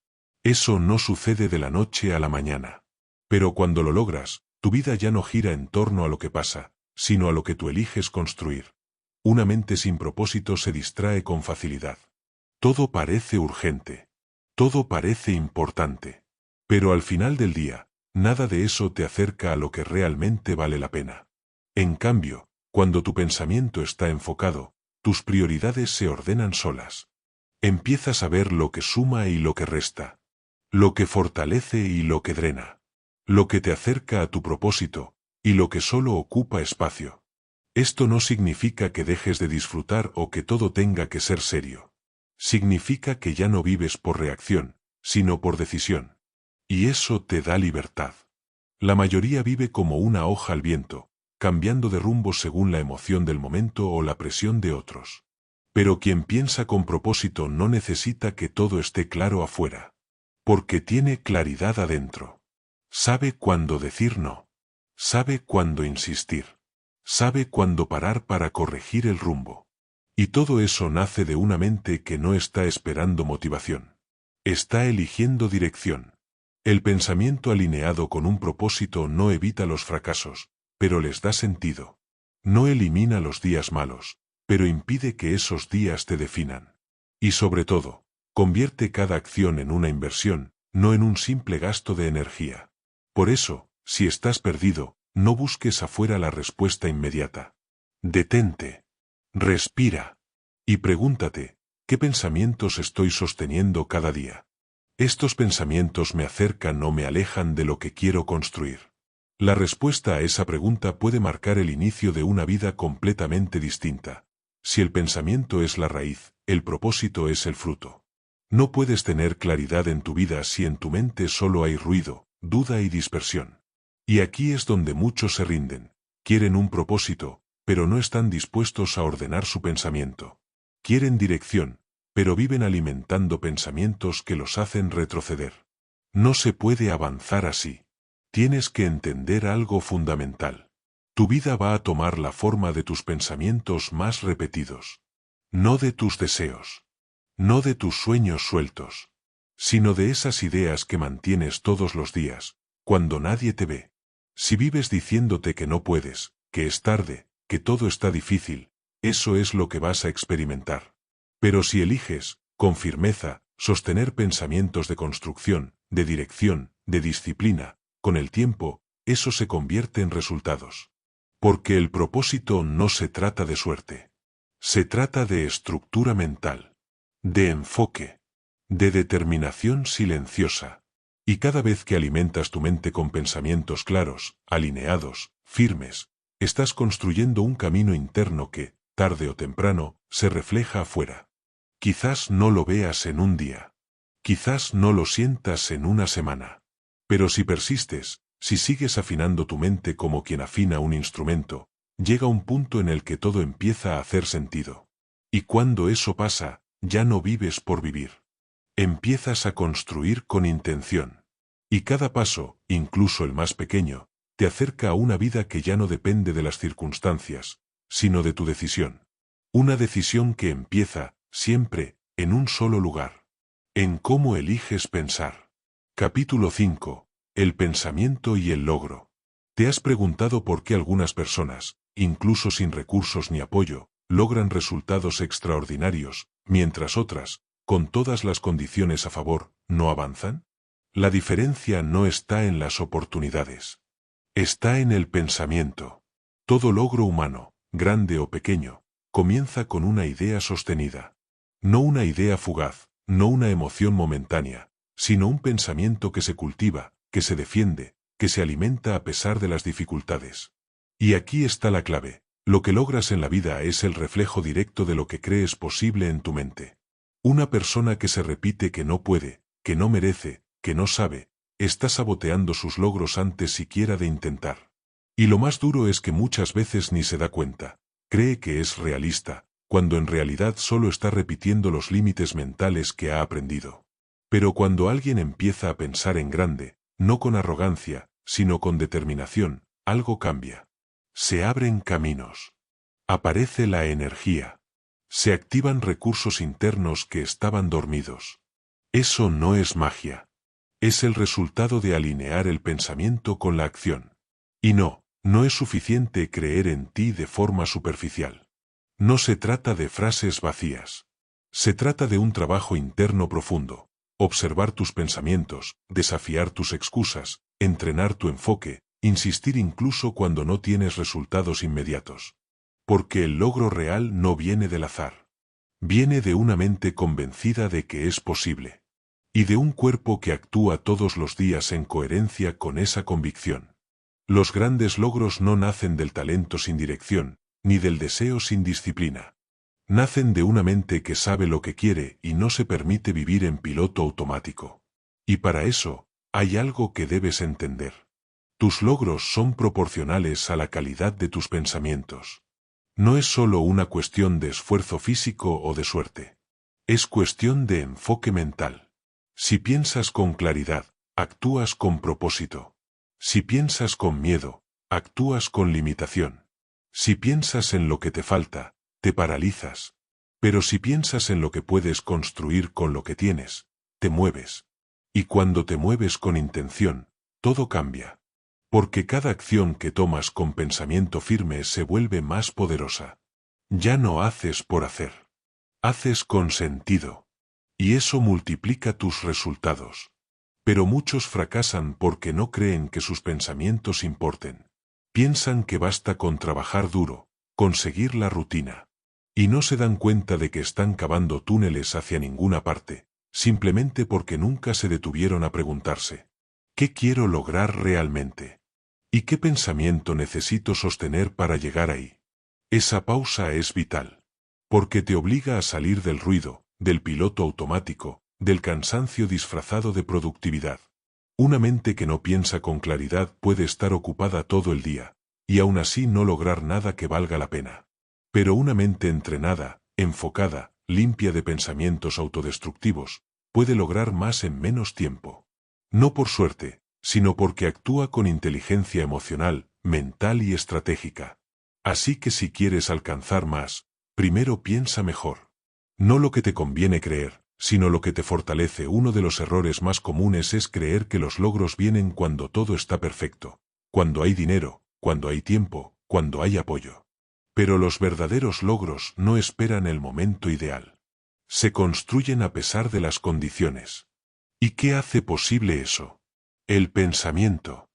Eso no sucede de la noche a la mañana. Pero cuando lo logras, tu vida ya no gira en torno a lo que pasa, sino a lo que tú eliges construir. Una mente sin propósito se distrae con facilidad. Todo parece urgente. Todo parece importante. Pero al final del día, nada de eso te acerca a lo que realmente vale la pena. En cambio, cuando tu pensamiento está enfocado, tus prioridades se ordenan solas. Empiezas a ver lo que suma y lo que resta. Lo que fortalece y lo que drena. Lo que te acerca a tu propósito, y lo que solo ocupa espacio. Esto no significa que dejes de disfrutar o que todo tenga que ser serio. Significa que ya no vives por reacción, sino por decisión. Y eso te da libertad. La mayoría vive como una hoja al viento, cambiando de rumbo según la emoción del momento o la presión de otros. Pero quien piensa con propósito no necesita que todo esté claro afuera. Porque tiene claridad adentro. Sabe cuándo decir no. Sabe cuándo insistir. Sabe cuándo parar para corregir el rumbo. Y todo eso nace de una mente que no está esperando motivación. Está eligiendo dirección. El pensamiento alineado con un propósito no evita los fracasos, pero les da sentido. No elimina los días malos, pero impide que esos días te definan. Y sobre todo, convierte cada acción en una inversión, no en un simple gasto de energía. Por eso, si estás perdido, no busques afuera la respuesta inmediata. Detente. Respira. Y pregúntate, ¿qué pensamientos estoy sosteniendo cada día? ¿Estos pensamientos me acercan o me alejan de lo que quiero construir? La respuesta a esa pregunta puede marcar el inicio de una vida completamente distinta. Si el pensamiento es la raíz, el propósito es el fruto. No puedes tener claridad en tu vida si en tu mente solo hay ruido, duda y dispersión. Y aquí es donde muchos se rinden. Quieren un propósito, pero no están dispuestos a ordenar su pensamiento. Quieren dirección, pero viven alimentando pensamientos que los hacen retroceder. No se puede avanzar así. Tienes que entender algo fundamental. Tu vida va a tomar la forma de tus pensamientos más repetidos. No de tus deseos. No de tus sueños sueltos. Sino de esas ideas que mantienes todos los días, cuando nadie te ve. Si vives diciéndote que no puedes, que es tarde, que todo está difícil, eso es lo que vas a experimentar. Pero si eliges, con firmeza, sostener pensamientos de construcción, de dirección, de disciplina, con el tiempo, eso se convierte en resultados. Porque el propósito no se trata de suerte. Se trata de estructura mental, de enfoque, de determinación silenciosa. Y cada vez que alimentas tu mente con pensamientos claros, alineados, firmes, estás construyendo un camino interno que, tarde o temprano, se refleja afuera. Quizás no lo veas en un día. Quizás no lo sientas en una semana. Pero si persistes, Si sigues afinando tu mente como quien afina un instrumento, llega un punto en el que todo empieza a hacer sentido. Y cuando eso pasa, ya no vives por vivir. Empiezas a construir con intención. Y cada paso, incluso el más pequeño, te acerca a una vida que ya no depende de las circunstancias, sino de tu decisión. Una decisión que empieza, siempre, en un solo lugar. En cómo eliges pensar. Capítulo 5. El pensamiento y el logro. ¿Te has preguntado por qué algunas personas, incluso sin recursos ni apoyo, logran resultados extraordinarios, mientras otras, con todas las condiciones a favor, no avanzan? La diferencia no está en las oportunidades. Está en el pensamiento. Todo logro humano, grande o pequeño, comienza con una idea sostenida. No una idea fugaz, no una emoción momentánea, sino un pensamiento que se cultiva, que se defiende, que se alimenta a pesar de las dificultades. Y aquí está la clave. Lo que logras en la vida es el reflejo directo de lo que crees posible en tu mente. Una persona que se repite que no puede, que no merece, que no sabe, está saboteando sus logros antes siquiera de intentar. Y lo más duro es que muchas veces ni se da cuenta. Cree que es realista, cuando en realidad solo está repitiendo los límites mentales que ha aprendido. Pero cuando alguien empieza a pensar en grande, no con arrogancia, sino con determinación, algo cambia. Se abren caminos. Aparece la energía. Se activan recursos internos que estaban dormidos. Eso no es magia. Es el resultado de alinear el pensamiento con la acción. Y no es suficiente creer en ti de forma superficial. No se trata de frases vacías. Se trata de un trabajo interno profundo. Observar tus pensamientos, desafiar tus excusas, entrenar tu enfoque, insistir incluso cuando no tienes resultados inmediatos. Porque el logro real no viene del azar. Viene de una mente convencida de que es posible. Y de un cuerpo que actúa todos los días en coherencia con esa convicción. Los grandes logros no nacen del talento sin dirección, ni del deseo sin disciplina. Nacen de una mente que sabe lo que quiere y no se permite vivir en piloto automático. Y para eso, hay algo que debes entender. Tus logros son proporcionales a la calidad de tus pensamientos. No es solo una cuestión de esfuerzo físico o de suerte. Es cuestión de enfoque mental. Si piensas con claridad, actúas con propósito. Si piensas con miedo, actúas con limitación. Si piensas en lo que te falta, te paralizas. Pero si piensas en lo que puedes construir con lo que tienes, te mueves. Y cuando te mueves con intención, todo cambia. Porque cada acción que tomas con pensamiento firme se vuelve más poderosa. Ya no haces por hacer. Haces con sentido. Y eso multiplica tus resultados. Pero muchos fracasan porque no creen que sus pensamientos importen. Piensan que basta con trabajar duro, conseguir la rutina. Y no se dan cuenta de que están cavando túneles hacia ninguna parte, simplemente porque nunca se detuvieron a preguntarse: ¿qué quiero lograr realmente? ¿Y qué pensamiento necesito sostener para llegar ahí? Esa pausa es vital. Porque te obliga a salir del ruido, del piloto automático, del cansancio disfrazado de productividad. Una mente que no piensa con claridad puede estar ocupada todo el día, y aún así no lograr nada que valga la pena. Pero una mente entrenada, enfocada, limpia de pensamientos autodestructivos, puede lograr más en menos tiempo. No por suerte, sino porque actúa con inteligencia emocional, mental y estratégica. Así que si quieres alcanzar más, primero piensa mejor. No lo que te conviene creer, sino lo que te fortalece. Uno de los errores más comunes es creer que los logros vienen cuando todo está perfecto, cuando hay dinero, cuando hay tiempo, cuando hay apoyo. Pero los verdaderos logros no esperan el momento ideal. Se construyen a pesar de las condiciones. ¿Y qué hace posible eso? El pensamiento.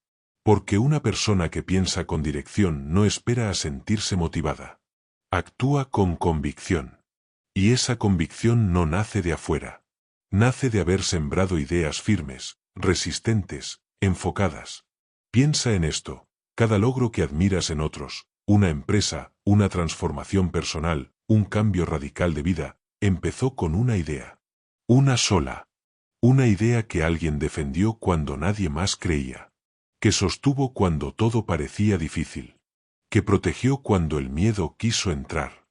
Porque una persona que piensa con dirección no espera a sentirse motivada. Actúa con convicción. Y esa convicción no nace de afuera. Nace de haber sembrado ideas firmes, resistentes, enfocadas. Piensa en esto: cada logro que admiras en otros, una empresa, una transformación personal, un cambio radical de vida, empezó con una idea. Una sola. Una idea que alguien defendió cuando nadie más creía. que sostuvo cuando todo parecía difícil, que protegió cuando el miedo quiso entrar.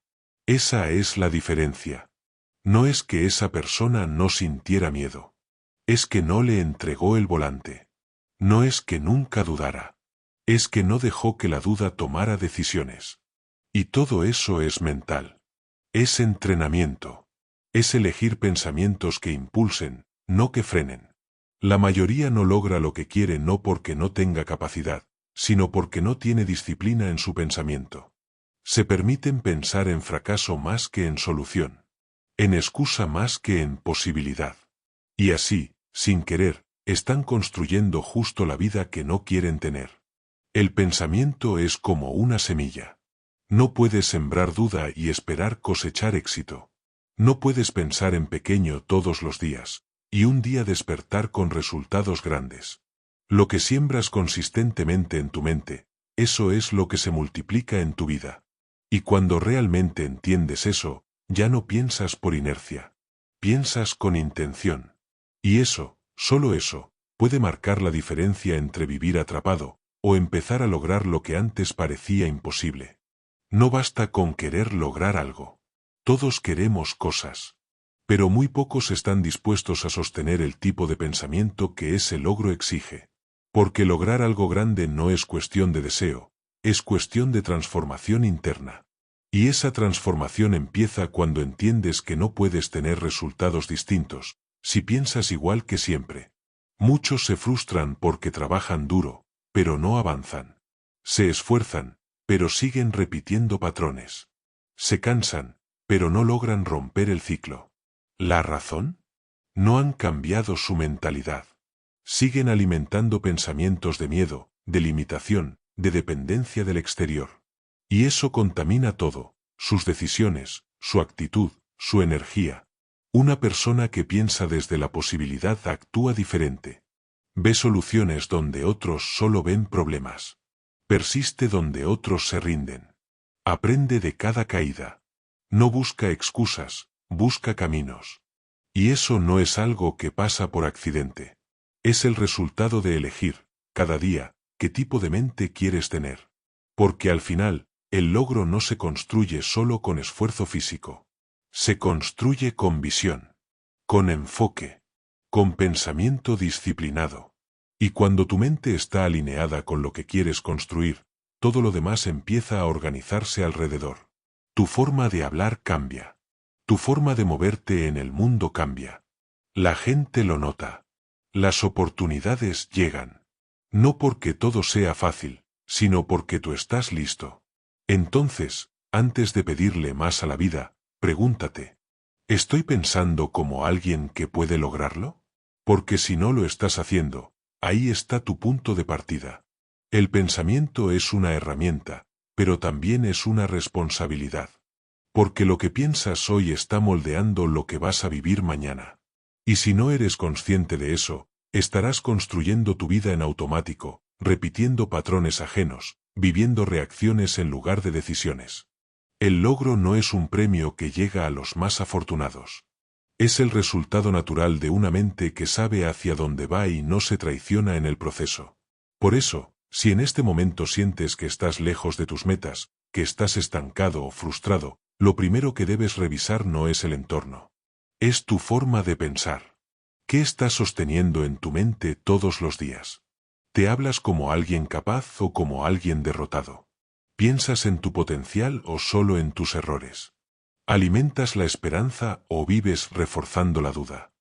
Esa es la diferencia. No es que esa persona no sintiera miedo. Es que no le entregó el volante. No es que nunca dudara. Es que no dejó que la duda tomara decisiones. Y todo eso es mental. Es entrenamiento. Es elegir pensamientos que impulsen, no que frenen. La mayoría no logra lo que quiere no porque no tenga capacidad, sino porque no tiene disciplina en su pensamiento. Se permiten pensar en fracaso más que en solución, en excusa más que en posibilidad. Y así, sin querer, están construyendo justo la vida que no quieren tener. El pensamiento es como una semilla. No puedes sembrar duda y esperar cosechar éxito. No puedes pensar en pequeño todos los días, y un día despertar con resultados grandes. Lo que siembras consistentemente en tu mente, eso es lo que se multiplica en tu vida. Y cuando realmente entiendes eso, ya no piensas por inercia. Piensas con intención. Y eso, solo eso, puede marcar la diferencia entre vivir atrapado, o empezar a lograr lo que antes parecía imposible. No basta con querer lograr algo. Todos queremos cosas. Pero muy pocos están dispuestos a sostener el tipo de pensamiento que ese logro exige. Porque lograr algo grande no es cuestión de deseo, es cuestión de transformación interna. Y esa transformación empieza cuando entiendes que no puedes tener resultados distintos, si piensas igual que siempre. Muchos se frustran porque trabajan duro, pero no avanzan. Se esfuerzan, pero siguen repitiendo patrones. Se cansan, pero no logran romper el ciclo. ¿La razón? No han cambiado su mentalidad. Siguen alimentando pensamientos de miedo, de limitación, de dependencia del exterior. Y eso contamina todo, sus decisiones, su actitud, su energía. Una persona que piensa desde la posibilidad actúa diferente. Ve soluciones donde otros solo ven problemas. Persiste donde otros se rinden. Aprende de cada caída. No busca excusas, busca caminos. Y eso no es algo que pasa por accidente. Es el resultado de elegir, cada día, qué tipo de mente quieres tener. Porque al final, el logro no se construye solo con esfuerzo físico. Se construye con visión, con enfoque, con pensamiento disciplinado. Y cuando tu mente está alineada con lo que quieres construir, todo lo demás empieza a organizarse alrededor. Tu forma de hablar cambia. Tu forma de moverte en el mundo cambia. La gente lo nota. Las oportunidades llegan. No porque todo sea fácil, sino porque tú estás listo. Entonces, antes de pedirle más a la vida, pregúntate, ¿estoy pensando como alguien que puede lograrlo? Porque si no lo estás haciendo, ahí está tu punto de partida. El pensamiento es una herramienta, pero también es una responsabilidad. Porque lo que piensas hoy está moldeando lo que vas a vivir mañana. Y si no eres consciente de eso, estarás construyendo tu vida en automático, repitiendo patrones ajenos, viviendo reacciones en lugar de decisiones. El logro no es un premio que llega a los más afortunados. Es el resultado natural de una mente que sabe hacia dónde va y no se traiciona en el proceso. Por eso, si en este momento sientes que estás lejos de tus metas, que estás estancado o frustrado, lo primero que debes revisar no es el entorno. Es tu forma de pensar. ¿Qué estás sosteniendo en tu mente todos los días? ¿Te hablas como alguien capaz o como alguien derrotado? ¿Piensas en tu potencial o solo en tus errores? ¿Alimentas la esperanza o vives reforzando la duda?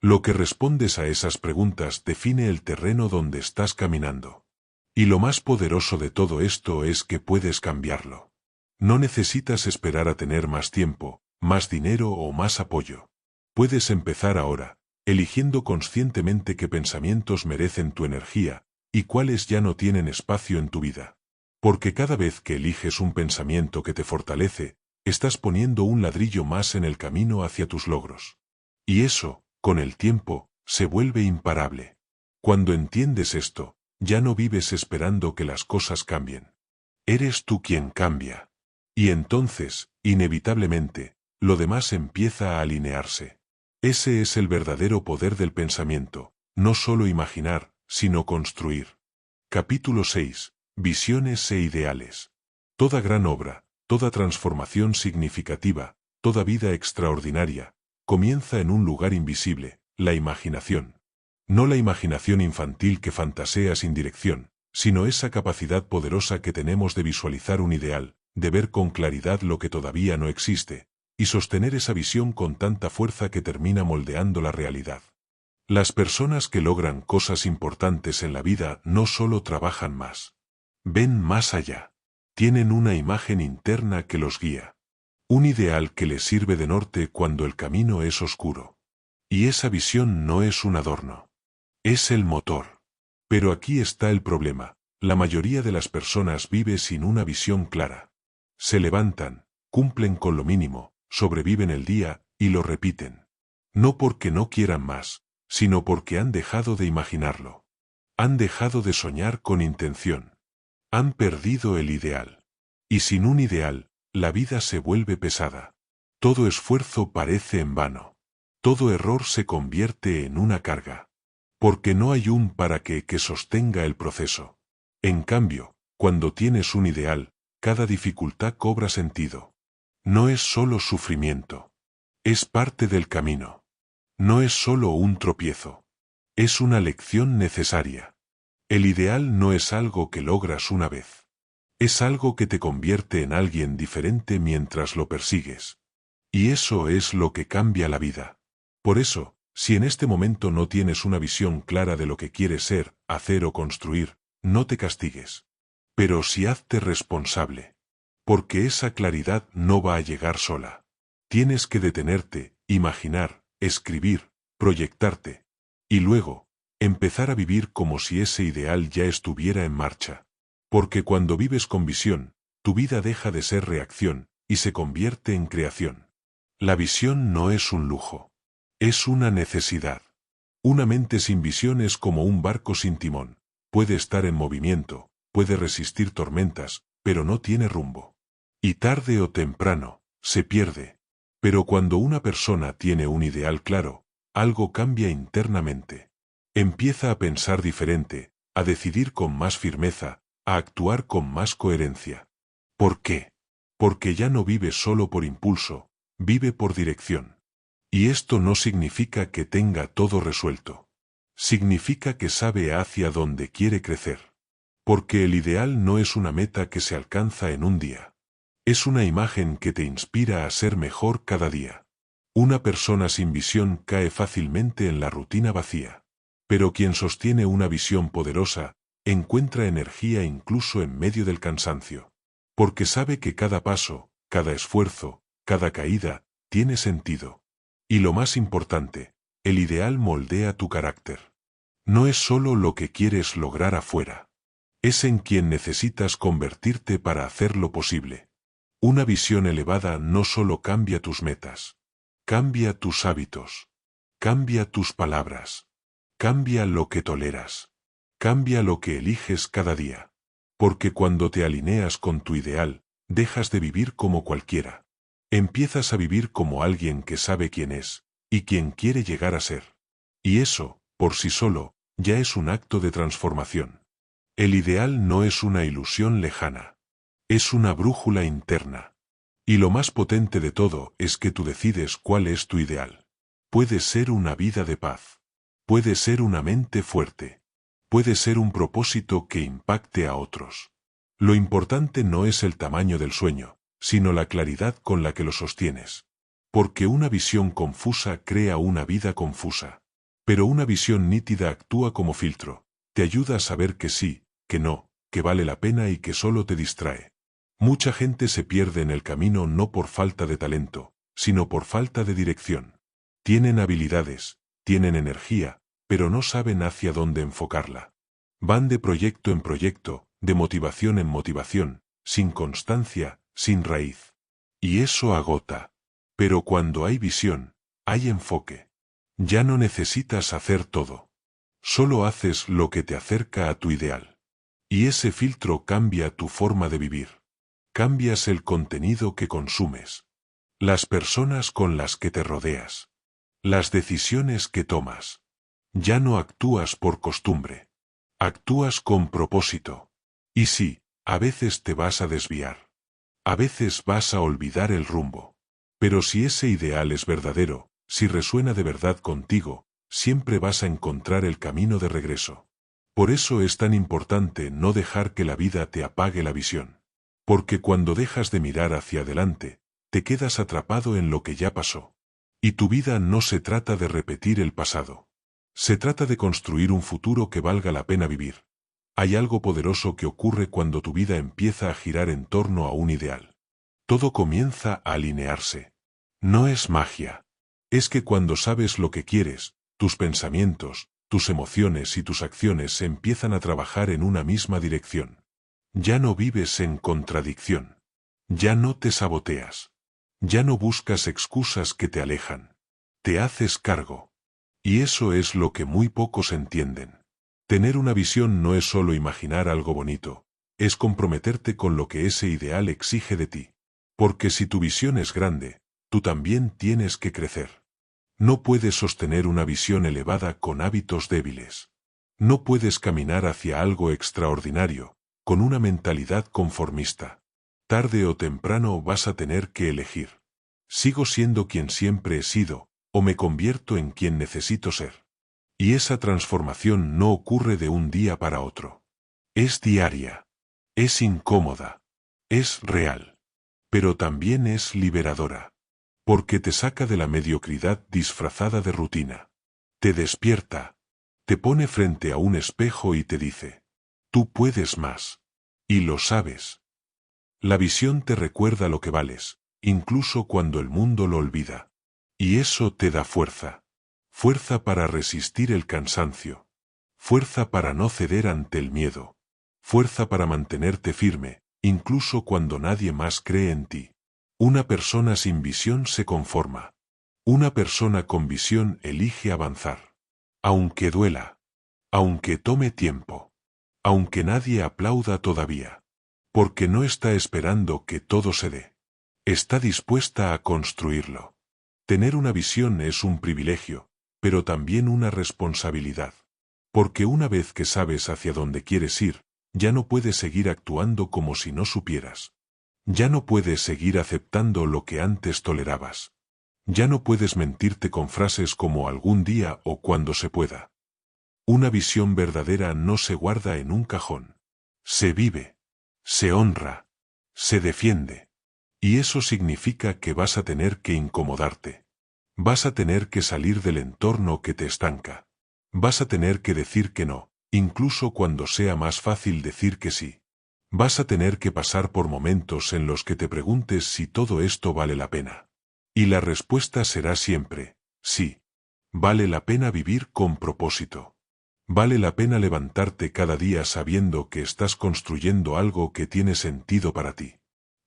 Lo que respondes a esas preguntas define el terreno donde estás caminando. Y lo más poderoso de todo esto es que puedes cambiarlo. No necesitas esperar a tener más tiempo, más dinero o más apoyo. Puedes empezar ahora, eligiendo conscientemente qué pensamientos merecen tu energía y cuáles ya no tienen espacio en tu vida. Porque cada vez que eliges un pensamiento que te fortalece, estás poniendo un ladrillo más en el camino hacia tus logros. Y eso, con el tiempo, se vuelve imparable. Cuando entiendes esto, ya no vives esperando que las cosas cambien. Eres tú quien cambia. Y entonces, inevitablemente, lo demás empieza a alinearse. Ese es el verdadero poder del pensamiento, no solo imaginar, sino construir. Capítulo 6. Visiones e ideales. Toda gran obra, toda transformación significativa, toda vida extraordinaria, comienza en un lugar invisible, la imaginación. No la imaginación infantil que fantasea sin dirección, sino esa capacidad poderosa que tenemos de visualizar un ideal, de ver con claridad lo que todavía no existe, y sostener esa visión con tanta fuerza que termina moldeando la realidad. Las personas que logran cosas importantes en la vida no solo trabajan más. Ven más allá. Tienen una imagen interna que los guía. Un ideal que les sirve de norte cuando el camino es oscuro. Y esa visión no es un adorno. Es el motor. Pero aquí está el problema. La mayoría de las personas vive sin una visión clara. Se levantan, cumplen con lo mínimo, sobreviven el día, y lo repiten. No porque no quieran más, sino porque han dejado de imaginarlo. Han dejado de soñar con intención. Han perdido el ideal. Y sin un ideal, la vida se vuelve pesada. Todo esfuerzo parece en vano. Todo error se convierte en una carga. Porque no hay un para qué que sostenga el proceso. En cambio, cuando tienes un ideal, cada dificultad cobra sentido. No es solo sufrimiento. Es parte del camino. No es solo un tropiezo. Es una lección necesaria. El ideal no es algo que logras una vez. Es algo que te convierte en alguien diferente mientras lo persigues. Y eso es lo que cambia la vida. Por eso, si en este momento no tienes una visión clara de lo que quieres ser, hacer o construir, no te castigues. Pero sí hazte responsable. Porque esa claridad no va a llegar sola. Tienes que detenerte, imaginar, escribir, proyectarte. Y luego, empezar a vivir como si ese ideal ya estuviera en marcha. Porque cuando vives con visión, tu vida deja de ser reacción, y se convierte en creación. La visión no es un lujo. Es una necesidad. Una mente sin visión es como un barco sin timón. Puede estar en movimiento, puede resistir tormentas, pero no tiene rumbo. Y tarde o temprano, se pierde. Pero cuando una persona tiene un ideal claro, algo cambia internamente. Empieza a pensar diferente, a decidir con más firmeza, a actuar con más coherencia. ¿Por qué? Porque ya no vive solo por impulso, vive por dirección. Y esto no significa que tenga todo resuelto. Significa que sabe hacia dónde quiere crecer. Porque el ideal no es una meta que se alcanza en un día. Es una imagen que te inspira a ser mejor cada día. Una persona sin visión cae fácilmente en la rutina vacía. Pero quien sostiene una visión poderosa, encuentra energía incluso en medio del cansancio. Porque sabe que cada paso, cada esfuerzo, cada caída, tiene sentido. Y lo más importante, el ideal moldea tu carácter. No es solo lo que quieres lograr afuera. Es en quien necesitas convertirte para hacerlo posible. Una visión elevada no solo cambia tus metas. Cambia tus hábitos. Cambia tus palabras. Cambia lo que toleras. Cambia lo que eliges cada día. Porque cuando te alineas con tu ideal, dejas de vivir como cualquiera. Empiezas a vivir como alguien que sabe quién es, y quien quiere llegar a ser. Y eso, por sí solo, ya es un acto de transformación. El ideal no es una ilusión lejana. Es una brújula interna. Y lo más potente de todo es que tú decides cuál es tu ideal. Puede ser una vida de paz. Puede ser una mente fuerte. Puede ser un propósito que impacte a otros. Lo importante no es el tamaño del sueño, sino la claridad con la que lo sostienes. Porque una visión confusa crea una vida confusa. Pero una visión nítida actúa como filtro, te ayuda a saber que sí, que no, que vale la pena y que solo te distrae. Mucha gente se pierde en el camino no por falta de talento, sino por falta de dirección. Tienen habilidades, tienen energía, pero no saben hacia dónde enfocarla. Van de proyecto en proyecto, de motivación en motivación, sin constancia, sin raíz. Y eso agota. Pero cuando hay visión, hay enfoque. Ya no necesitas hacer todo. Solo haces lo que te acerca a tu ideal. Y ese filtro cambia tu forma de vivir. Cambias el contenido que consumes. Las personas con las que te rodeas. Las decisiones que tomas. Ya no actúas por costumbre. Actúas con propósito. Y sí, a veces te vas a desviar. A veces vas a olvidar el rumbo. Pero si ese ideal es verdadero, si resuena de verdad contigo, siempre vas a encontrar el camino de regreso. Por eso es tan importante no dejar que la vida te apague la visión. Porque cuando dejas de mirar hacia adelante, te quedas atrapado en lo que ya pasó. Y tu vida no se trata de repetir el pasado. Se trata de construir un futuro que valga la pena vivir. Hay algo poderoso que ocurre cuando tu vida empieza a girar en torno a un ideal. Todo comienza a alinearse. No es magia. Es que cuando sabes lo que quieres, tus pensamientos, tus emociones y tus acciones empiezan a trabajar en una misma dirección. Ya no vives en contradicción. Ya no te saboteas. Ya no buscas excusas que te alejan. Te haces cargo. Y eso es lo que muy pocos entienden. Tener una visión no es solo imaginar algo bonito, es comprometerte con lo que ese ideal exige de ti. Porque si tu visión es grande, tú también tienes que crecer. No puedes sostener una visión elevada con hábitos débiles. No puedes caminar hacia algo extraordinario, con una mentalidad conformista. Tarde o temprano vas a tener que elegir. ¿Sigo siendo quien siempre he sido, o me convierto en quien necesito ser? Y esa transformación no ocurre de un día para otro. Es diaria. Es incómoda. Es real. Pero también es liberadora. Porque te saca de la mediocridad disfrazada de rutina. Te despierta. Te pone frente a un espejo y te dice: tú puedes más. Y lo sabes. La visión te recuerda lo que vales, incluso cuando el mundo lo olvida. Y eso te da fuerza. Fuerza para resistir el cansancio. Fuerza para no ceder ante el miedo. Fuerza para mantenerte firme, incluso cuando nadie más cree en ti. Una persona sin visión se conforma. Una persona con visión elige avanzar. Aunque duela. Aunque tome tiempo. Aunque nadie aplauda todavía. Porque no está esperando que todo se dé. Está dispuesta a construirlo. Tener una visión es un privilegio, pero también una responsabilidad. Porque una vez que sabes hacia dónde quieres ir, ya no puedes seguir actuando como si no supieras. Ya no puedes seguir aceptando lo que antes tolerabas. Ya no puedes mentirte con frases como algún día o cuando se pueda. Una visión verdadera no se guarda en un cajón. Se vive. Se honra. Se defiende. Y eso significa que vas a tener que incomodarte. Vas a tener que salir del entorno que te estanca. Vas a tener que decir que no, incluso cuando sea más fácil decir que sí. Vas a tener que pasar por momentos en los que te preguntes si todo esto vale la pena. Y la respuesta será siempre: sí. Vale la pena vivir con propósito. Vale la pena levantarte cada día sabiendo que estás construyendo algo que tiene sentido para ti.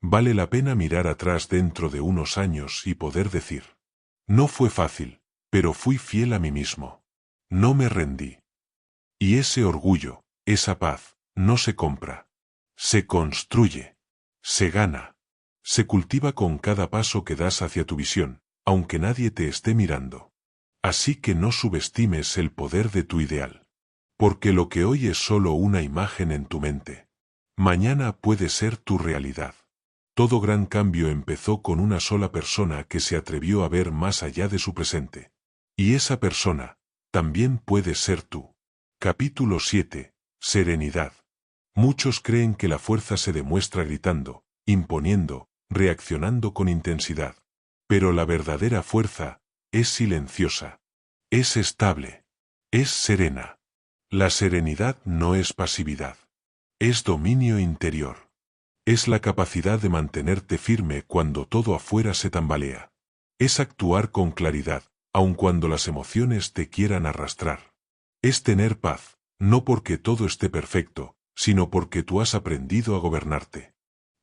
Vale la pena mirar atrás dentro de unos años y poder decir: no fue fácil, pero fui fiel a mí mismo. No me rendí. Y ese orgullo, esa paz, no se compra. Se construye. Se gana. Se cultiva con cada paso que das hacia tu visión, aunque nadie te esté mirando. Así que no subestimes el poder de tu ideal. Porque lo que hoy es solo una imagen en tu mente. Mañana puede ser tu realidad. Todo gran cambio empezó con una sola persona que se atrevió a ver más allá de su presente. Y esa persona, también puede ser tú. Capítulo 7. Serenidad. Muchos creen que la fuerza se demuestra gritando, imponiendo, reaccionando con intensidad. Pero la verdadera fuerza es silenciosa. Es estable. Es serena. La serenidad no es pasividad. Es dominio interior. Es la capacidad de mantenerte firme cuando todo afuera se tambalea. Es actuar con claridad, aun cuando las emociones te quieran arrastrar. Es tener paz, no porque todo esté perfecto, sino porque tú has aprendido a gobernarte.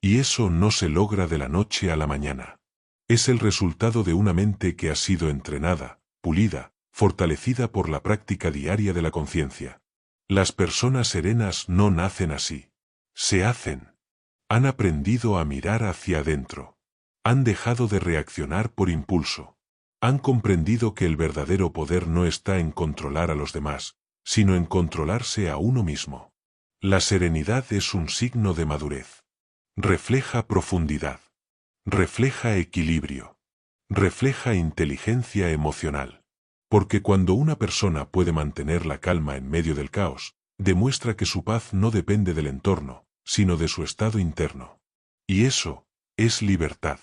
Y eso no se logra de la noche a la mañana. Es el resultado de una mente que ha sido entrenada, pulida, fortalecida por la práctica diaria de la conciencia. Las personas serenas no nacen así. Se hacen. Han aprendido a mirar hacia adentro. Han dejado de reaccionar por impulso. Han comprendido que el verdadero poder no está en controlar a los demás, sino en controlarse a uno mismo. La serenidad es un signo de madurez. Refleja profundidad. Refleja equilibrio. Refleja inteligencia emocional. Porque cuando una persona puede mantener la calma en medio del caos, demuestra que su paz no depende del entorno, sino de su estado interno. Y eso es libertad.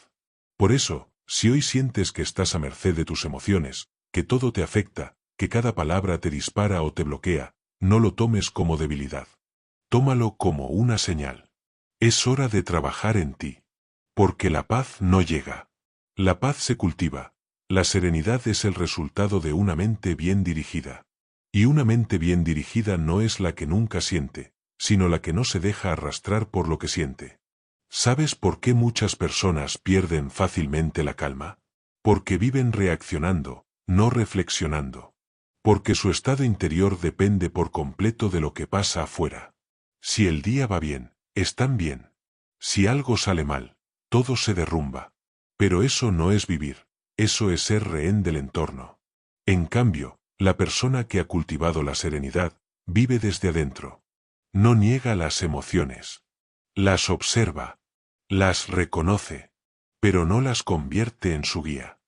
Por eso, si hoy sientes que estás a merced de tus emociones, que todo te afecta, que cada palabra te dispara o te bloquea, no lo tomes como debilidad. Tómalo como una señal. Es hora de trabajar en ti. Porque la paz no llega. La paz se cultiva. La serenidad es el resultado de una mente bien dirigida. Y una mente bien dirigida no es la que nunca siente, sino la que no se deja arrastrar por lo que siente. ¿Sabes por qué muchas personas pierden fácilmente la calma? Porque viven reaccionando, no reflexionando. Porque su estado interior depende por completo de lo que pasa afuera. Si el día va bien, están bien. Si algo sale mal, todo se derrumba. Pero eso no es vivir, eso es ser rehén del entorno. En cambio, la persona que ha cultivado la serenidad, vive desde adentro. No niega las emociones. Las observa. Las reconoce. Pero no las convierte en su guía.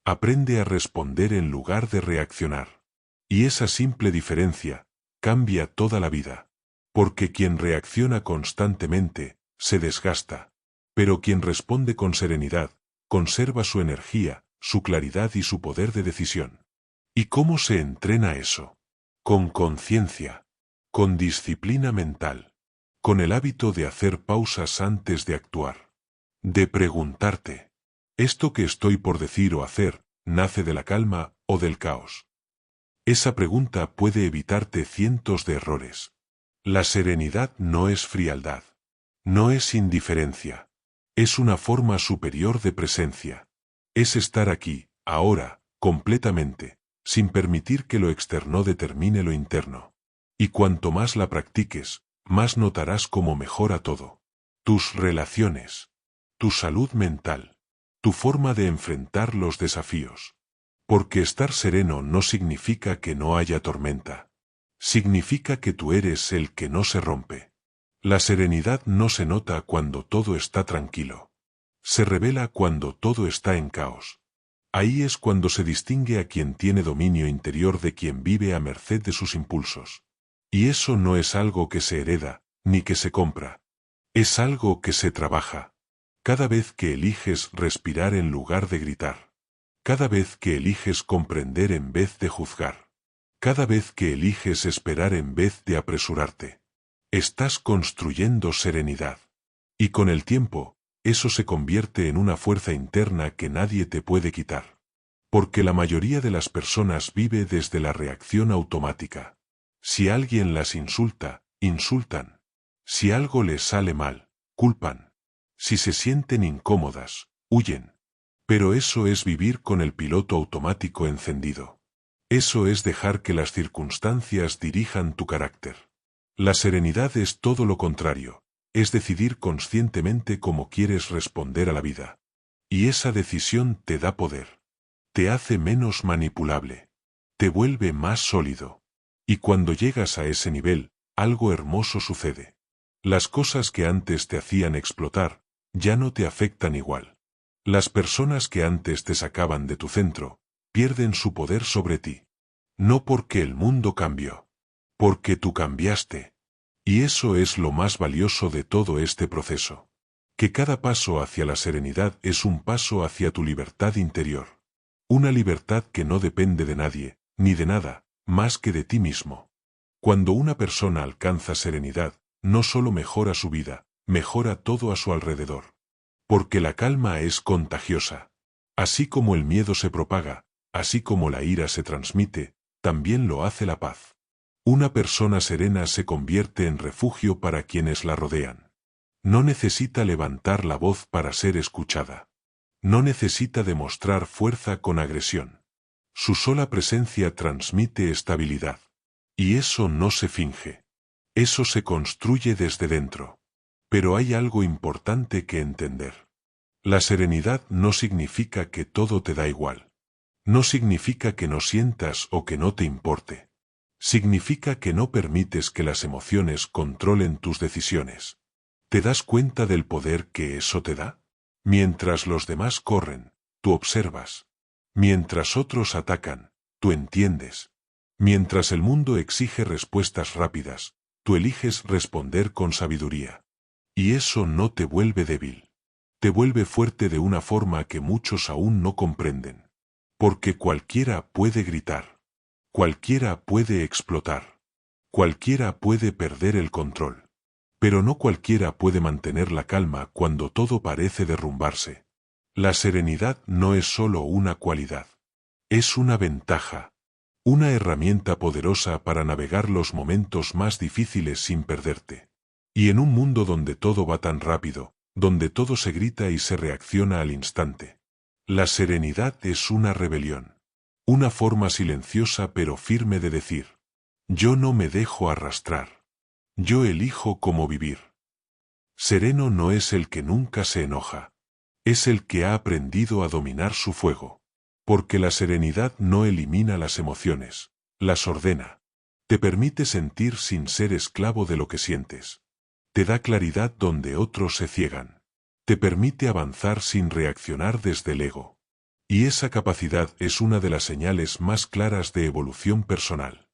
Aprende a responder en lugar de reaccionar. Y esa simple diferencia cambia toda la vida. Porque quien reacciona constantemente, se desgasta. Pero quien responde con serenidad, conserva su energía, su claridad y su poder de decisión. ¿Y cómo se entrena eso? Con conciencia. Con disciplina mental. Con el hábito de hacer pausas antes de actuar. De preguntarte, ¿esto que estoy por decir o hacer, nace de la calma o del caos? Esa pregunta puede evitarte cientos de errores. La serenidad no es frialdad. No es indiferencia. Es una forma superior de presencia. Es estar aquí, ahora, completamente, sin permitir que lo externo determine lo interno. Y cuanto más la practiques, más notarás cómo mejora todo. Tus relaciones. Tu salud mental. Tu forma de enfrentar los desafíos. Porque estar sereno no significa que no haya tormenta. Significa que tú eres el que no se rompe. La serenidad no se nota cuando todo está tranquilo. Se revela cuando todo está en caos. Ahí es cuando se distingue a quien tiene dominio interior de quien vive a merced de sus impulsos. Y eso no es algo que se hereda, ni que se compra. Es algo que se trabaja. Cada vez que eliges respirar en lugar de gritar. Cada vez que eliges comprender en vez de juzgar. Cada vez que eliges esperar en vez de apresurarte. Estás construyendo serenidad. Y con el tiempo, eso se convierte en una fuerza interna que nadie te puede quitar. Porque la mayoría de las personas vive desde la reacción automática. Si alguien las insulta, insultan. Si algo les sale mal, culpan. Si se sienten incómodas, huyen. Pero eso es vivir con el piloto automático encendido. Eso es dejar que las circunstancias dirijan tu carácter. La serenidad es todo lo contrario, es decidir conscientemente cómo quieres responder a la vida. Y esa decisión te da poder. Te hace menos manipulable. Te vuelve más sólido. Y cuando llegas a ese nivel, algo hermoso sucede. Las cosas que antes te hacían explotar, ya no te afectan igual. Las personas que antes te sacaban de tu centro, pierden su poder sobre ti. No porque el mundo cambió. Porque tú cambiaste. Y eso es lo más valioso de todo este proceso. Que cada paso hacia la serenidad es un paso hacia tu libertad interior. Una libertad que no depende de nadie, ni de nada, más que de ti mismo. Cuando una persona alcanza serenidad, no solo mejora su vida, mejora todo a su alrededor. Porque la calma es contagiosa. Así como el miedo se propaga, así como la ira se transmite, también lo hace la paz. Una persona serena se convierte en refugio para quienes la rodean. No necesita levantar la voz para ser escuchada. No necesita demostrar fuerza con agresión. Su sola presencia transmite estabilidad. Y eso no se finge. Eso se construye desde dentro. Pero hay algo importante que entender. La serenidad no significa que todo te da igual. No significa que no sientas o que no te importe. Significa que no permites que las emociones controlen tus decisiones. ¿Te das cuenta del poder que eso te da? Mientras los demás corren, tú observas. Mientras otros atacan, tú entiendes. Mientras el mundo exige respuestas rápidas, tú eliges responder con sabiduría. Y eso no te vuelve débil. Te vuelve fuerte de una forma que muchos aún no comprenden. Porque cualquiera puede gritar. Cualquiera puede explotar. Cualquiera puede perder el control. Pero no cualquiera puede mantener la calma cuando todo parece derrumbarse. La serenidad no es solo una cualidad. Es una ventaja. Una herramienta poderosa para navegar los momentos más difíciles sin perderte. Y en un mundo donde todo va tan rápido, donde todo se grita y se reacciona al instante. La serenidad es una rebelión. Una forma silenciosa pero firme de decir: yo no me dejo arrastrar. Yo elijo cómo vivir. Sereno no es el que nunca se enoja. Es el que ha aprendido a dominar su fuego. Porque la serenidad no elimina las emociones, las ordena. Te permite sentir sin ser esclavo de lo que sientes. Te da claridad donde otros se ciegan. Te permite avanzar sin reaccionar desde el ego. Y esa capacidad es una de las señales más claras de evolución personal.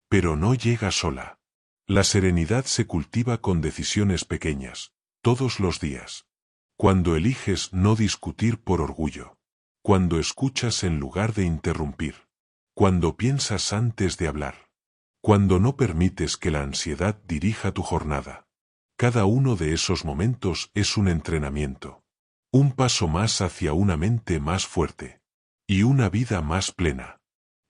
Pero no llega sola. La serenidad se cultiva con decisiones pequeñas, todos los días. Cuando eliges no discutir por orgullo. Cuando escuchas en lugar de interrumpir. Cuando piensas antes de hablar. Cuando no permites que la ansiedad dirija tu jornada. Cada uno de esos momentos es un entrenamiento. Un paso más hacia una mente más fuerte. Y una vida más plena.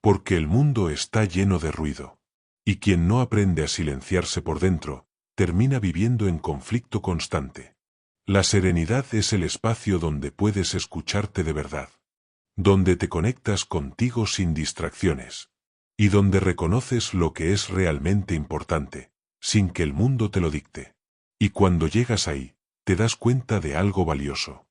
Porque el mundo está lleno de ruido. Y quien no aprende a silenciarse por dentro, termina viviendo en conflicto constante. La serenidad es el espacio donde puedes escucharte de verdad. Donde te conectas contigo sin distracciones. Y donde reconoces lo que es realmente importante, sin que el mundo te lo dicte. Y cuando llegas ahí, te das cuenta de algo valioso.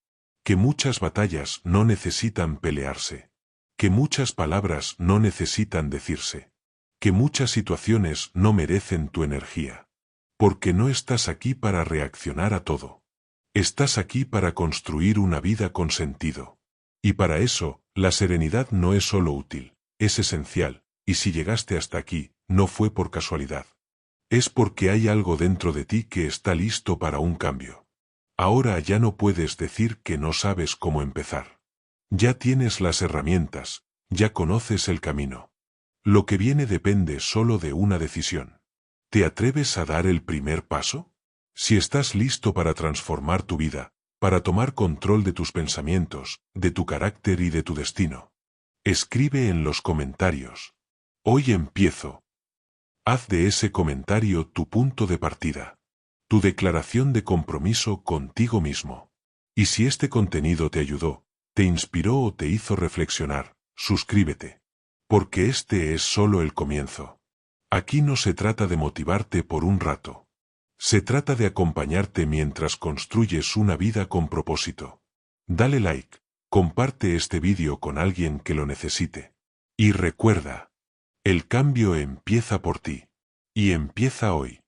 Que muchas batallas no necesitan pelearse. Que muchas palabras no necesitan decirse. Que muchas situaciones no merecen tu energía. Porque no estás aquí para reaccionar a todo. Estás aquí para construir una vida con sentido. Y para eso, la serenidad no es solo útil, es esencial, y si llegaste hasta aquí, no fue por casualidad. Es porque hay algo dentro de ti que está listo para un cambio. Ahora ya no puedes decir que no sabes cómo empezar. Ya tienes las herramientas, ya conoces el camino. Lo que viene depende solo de una decisión. ¿Te atreves a dar el primer paso? Si estás listo para transformar tu vida, para tomar control de tus pensamientos, de tu carácter y de tu destino, escribe en los comentarios: hoy empiezo. Haz de ese comentario tu punto de partida. Tu declaración de compromiso contigo mismo. Y si este contenido te ayudó, te inspiró o te hizo reflexionar, suscríbete. Porque este es solo el comienzo. Aquí no se trata de motivarte por un rato. Se trata de acompañarte mientras construyes una vida con propósito. Dale like, comparte este vídeo con alguien que lo necesite. Y recuerda, el cambio empieza por ti. Y empieza hoy.